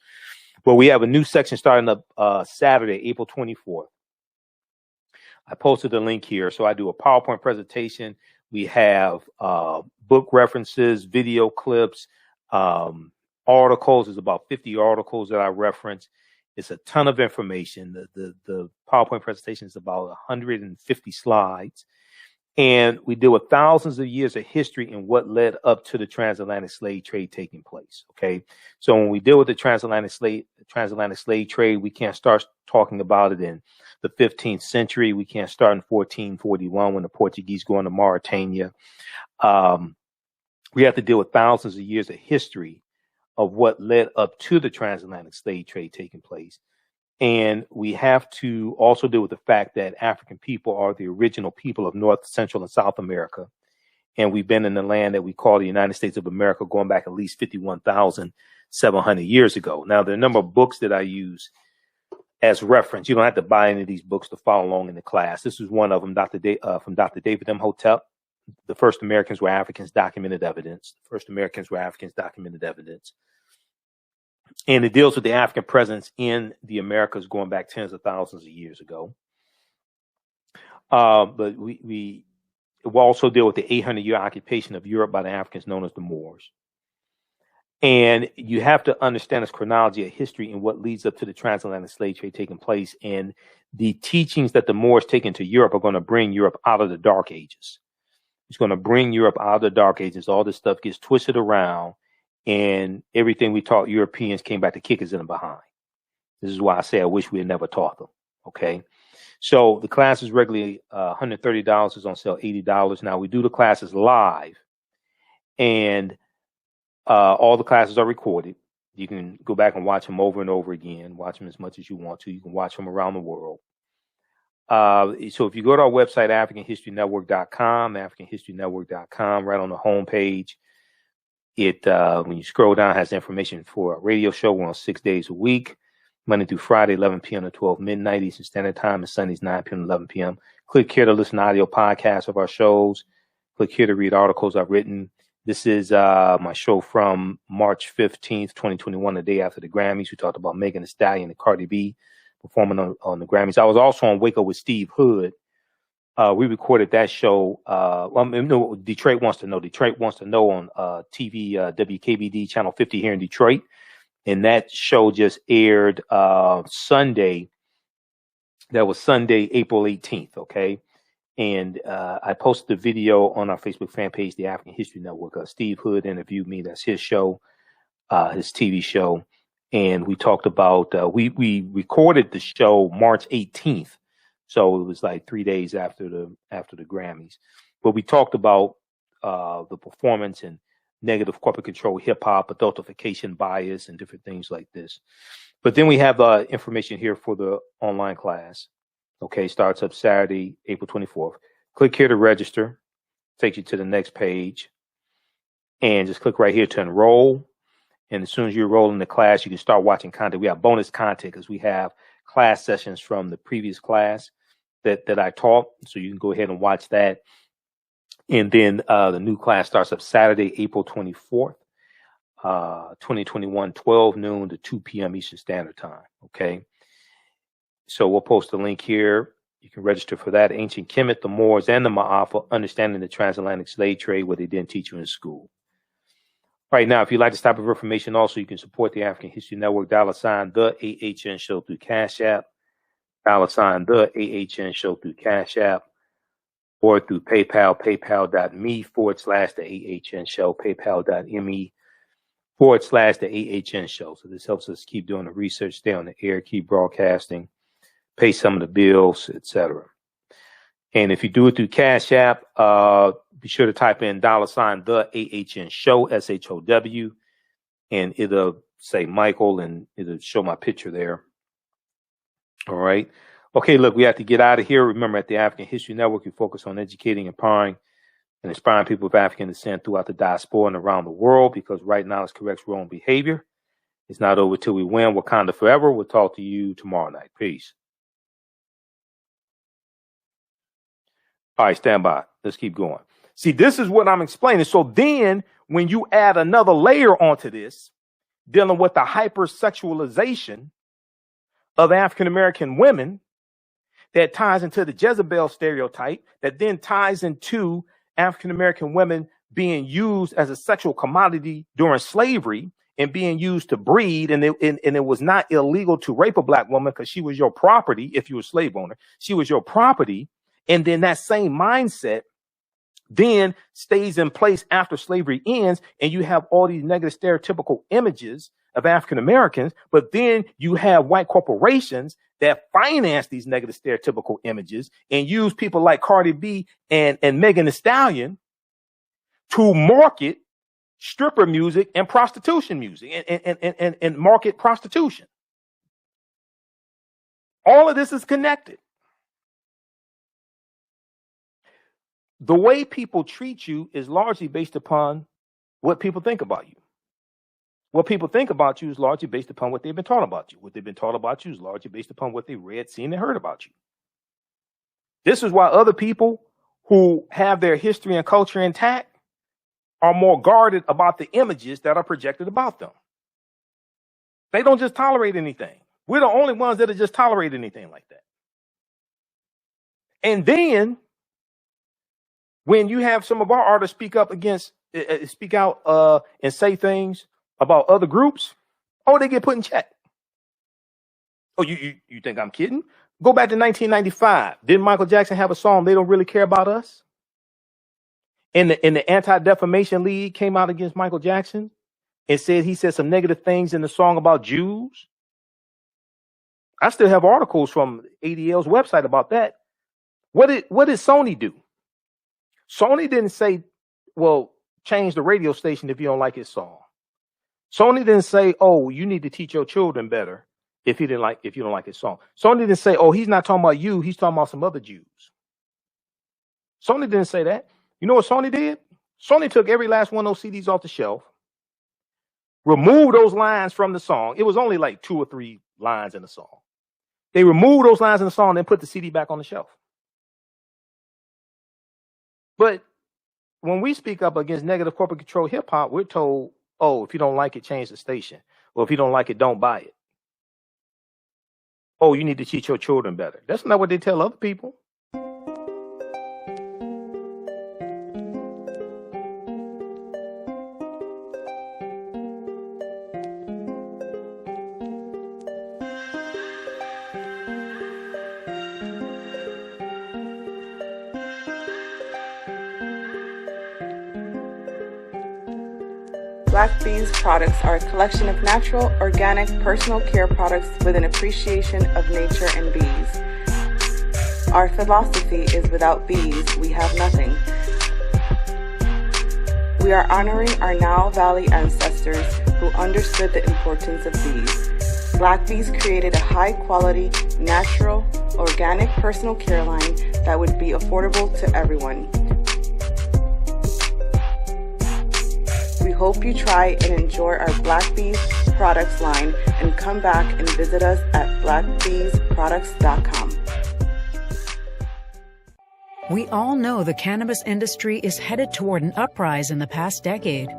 But we have a new section starting up Saturday, April 24th. I posted the link here. So I do a PowerPoint presentation. We have book references, video clips, articles. There's about 50 articles that I reference. It's a ton of information. The PowerPoint presentation is about 150 slides. And we deal with thousands of years of history and what led up to the transatlantic slave trade taking place. Okay. So when we deal with the transatlantic slave trade, we can't start talking about it in the 15th century. We can't start in 1441 when the Portuguese go into Mauritania. We have to deal with thousands of years of history of what led up to the transatlantic slave trade taking place. And we have to also deal with the fact that African people are the original people of North, Central, and South America. And we've been in the land that we call the United States of America going back at least 51,700 years ago. Now, there are a number of books that I use as reference. You don't have to buy any of these books to follow along in the class. This is one of them, from Dr. David Imhotep. The First Americans Were Africans, Documented Evidence. The First Americans Were Africans, Documented Evidence. And it deals with the African presence in the Americas going back tens of thousands of years ago. But we will also deal with the 800-year occupation of Europe by the Africans known as the Moors. And you have to understand this chronology of history and what leads up to the transatlantic slave trade taking place. And the teachings that the Moors take into Europe are going to bring Europe out of the Dark Ages. It's going to bring Europe out of the Dark Ages. All this stuff gets twisted around. And everything we taught Europeans came back to kick us in the behind. This is why I say I wish we had never taught them. Okay. So the class is regularly $130. It's on sale $80. Now we do the classes live, and all the classes are recorded. You can go back and watch them over and over again. Watch them as much as you want to. You can watch them around the world. So if you go to our website, AfricanHistoryNetwork.com, AfricanHistoryNetwork.com, right on the homepage, when you scroll down, it has information for a radio show. We're on 6 days a week, Monday through Friday, 11 p.m. to 12 midnight Eastern Standard Time, and Sundays, 9 p.m. to 11 p.m. Click here to listen to audio podcasts of our shows. Click here to read articles I've written. This is my show from March 15th, 2021, the day after the Grammys. We talked about Megan Thee Stallion and Cardi B performing on the Grammys. I was also on Wake Up with Steve Hood. We recorded that show. Detroit Wants to Know. Detroit Wants to Know on TV, WKBD Channel 50 here in Detroit. And that show just aired Sunday, That was Sunday, April 18th. Okay. And I posted a video on our Facebook fan page, the African History Network. Steve Hood interviewed me. That's his show, his TV show. And we talked about, we recorded the show March 18th. So it was like 3 days after the Grammys. But we talked about the performance and negative corporate control, hip hop, adultification bias, and different things like this. But then we have information here for the online class. Okay, starts up Saturday, April 24th. Click here to register. Takes you to the next page. And just click right here to enroll. And as soon as you enroll in the class, you can start watching content. We have bonus content because we have class sessions from the previous class that I taught. So you can go ahead and watch that. And then the new class starts up Saturday, April 24th, 2021, 12 noon to 2 p.m. Eastern Standard Time. Okay. So we'll post a link here. You can register for that. Ancient Kemet, the Moors, and the Maafa, Understanding the Transatlantic Slave Trade, what they didn't teach you in school. Right now, if you'd like this type of information, also, you can support the African History Network, $ the AHN Show through Cash App, $ the AHN Show through Cash App, or through PayPal, paypal.me /the AHN Show, paypal.me /the AHN Show. So this helps us keep doing the research, stay on the air, keep broadcasting, pay some of the bills, etc. And if you do it through Cash App, be sure to type in $ the AHN Show, SHOW, and it'll say Michael, and it'll show my picture there. All right. Okay, look, we have to get out of here. Remember, at the African History Network, we focus on educating, empowering, and inspiring people of African descent throughout the diaspora and around the world, because right now it's corrects wrong behavior. It's not over till we win. Wakanda forever. We'll talk to you tomorrow night. Peace. All right, stand by. Let's keep going. See, this is what I'm explaining. So then when you add another layer onto this, dealing with the hypersexualization of African-American women, that ties into the Jezebel stereotype, that then ties into African-American women being used as a sexual commodity during slavery and being used to breed. And it was not illegal to rape a black woman because she was your property. If you were a slave owner, she was your property. And then that same mindset then stays in place after slavery ends, and you have all these negative stereotypical images of African Americans, but then you have white corporations that finance these negative stereotypical images and use people like Cardi B and Megan Thee Stallion to market stripper music and prostitution music and market prostitution. All of this is connected. The way people treat you is largely based upon what people think about you. What people think about you is largely based upon what they've been taught about you. What they've been taught about you is largely based upon what they read, seen, and heard about you. This is why other people who have their history and culture intact are more guarded about the images that are projected about them. They don't just tolerate anything. We're the only ones that just tolerate anything like that. And then when you have some of our artists speak out and say things about other groups, they get put in check. Oh, you think I'm kidding? Go back to 1995. Didn't Michael Jackson have a song, They Don't Really Care About Us? And the Anti-Defamation League came out against Michael Jackson and said he said some negative things in the song about Jews. I still have articles from ADL's website about that. What did Sony do? Sony didn't say, well, change the radio station if you don't like his song. Sony didn't say, oh, you need to teach your children better if you don't like his song. Sony didn't say, oh, he's not talking about you, he's talking about some other Jews. Sony didn't say that. You know what Sony did? Sony took every last one of those CDs off the shelf, removed those lines from the song. It was only like 2 or 3 lines in the song. They removed those lines in the song and put the CD back on the shelf. But when we speak up against negative corporate control hip hop, we're told, oh, if you don't like it, change the station. Or if you don't like it, don't buy it. Oh, you need to teach your children better. That's not what they tell other people. Black Bees products are a collection of natural, organic, personal care products with an appreciation of nature and bees. Our philosophy is without bees, we have nothing. We are honoring our Nile Valley ancestors who understood the importance of bees. Black Bees created a high-quality, natural, organic personal care line that would be affordable to everyone. We hope you try and enjoy our Black Bees products line and come back and visit us at blackbeesproducts.com. We all know the cannabis industry is headed toward an uprise in the past decade.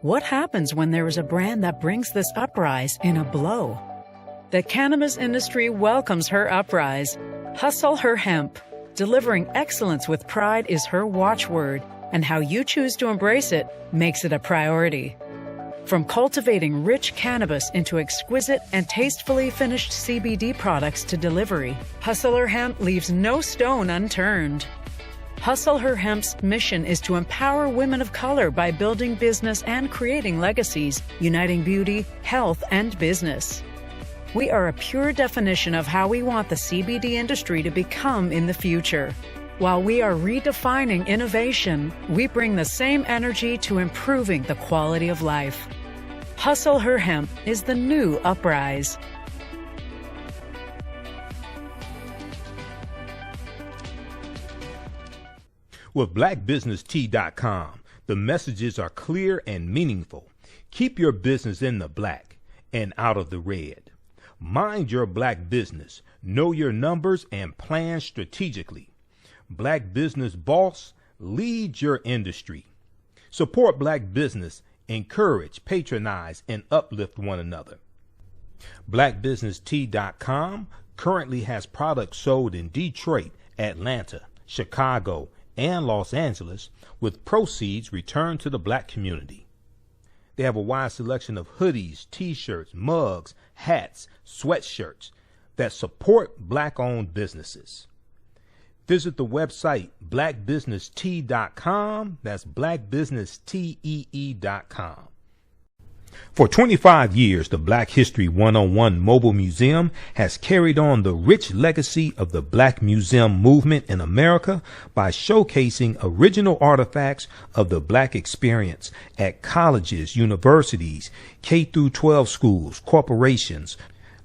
What happens when there is a brand that brings this uprise in a blow? The cannabis industry welcomes her uprise. Hustle her hemp. Delivering excellence with pride is her watchword, and how you choose to embrace it makes it a priority. From cultivating rich cannabis into exquisite and tastefully finished CBD products to delivery, Hustle Her Hemp leaves no stone unturned. Hustle Her Hemp's mission is to empower women of color by building business and creating legacies, uniting beauty, health, and business. We are a pure definition of how we want the CBD industry to become in the future. While we are redefining innovation, we bring the same energy to improving the quality of life. Hustle Her Hemp is the new uprise. With blackbusinesstee.com, the messages are clear and meaningful. Keep your business in the black and out of the red. Mind your black business, know your numbers, and plan strategically. Black Business Boss, lead your industry. Support black business, encourage, patronize, and uplift one another. blackbusinesstee.com currently has products sold in Detroit, Atlanta, Chicago, and Los Angeles, with proceeds returned to the black community. They have a wide selection of hoodies, t-shirts, mugs, hats, sweatshirts that support black-owned businesses. Visit the website blackbusinesstee.com. That's blackbusinesstee.com. For 25 years, the Black History 101 Mobile Museum has carried on the rich legacy of the Black Museum movement in America by showcasing original artifacts of the Black experience at colleges, universities, K-12 schools, corporations,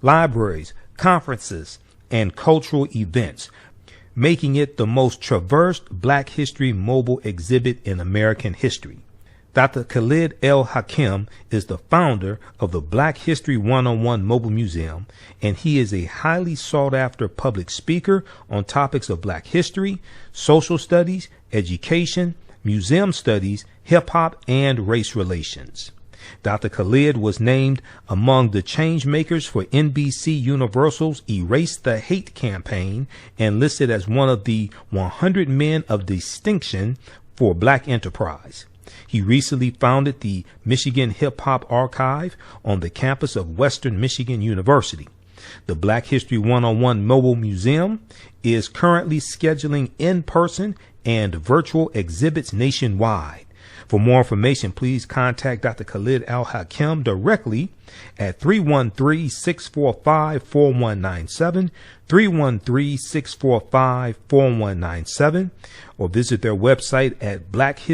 libraries, conferences, and cultural events, making it the most traversed Black History mobile exhibit in American history. Dr. Khalid El-Hakim is the founder of the Black History 101 Mobile Museum, and he is a highly sought-after public speaker on topics of Black history, social studies, education, museum studies, hip-hop, and race relations. Dr. Khalid was named among the change makers for NBC Universal's Erase the Hate campaign and listed as one of the 100 men of distinction for Black enterprise. He recently founded the Michigan Hip Hop Archive on the campus of Western Michigan University. The Black History 101 Mobile Museum is currently scheduling in-person and virtual exhibits nationwide. For more information, please contact Dr. Khalid El-Hakim directly at 313-645-4197, 313-645-4197, or visit their website at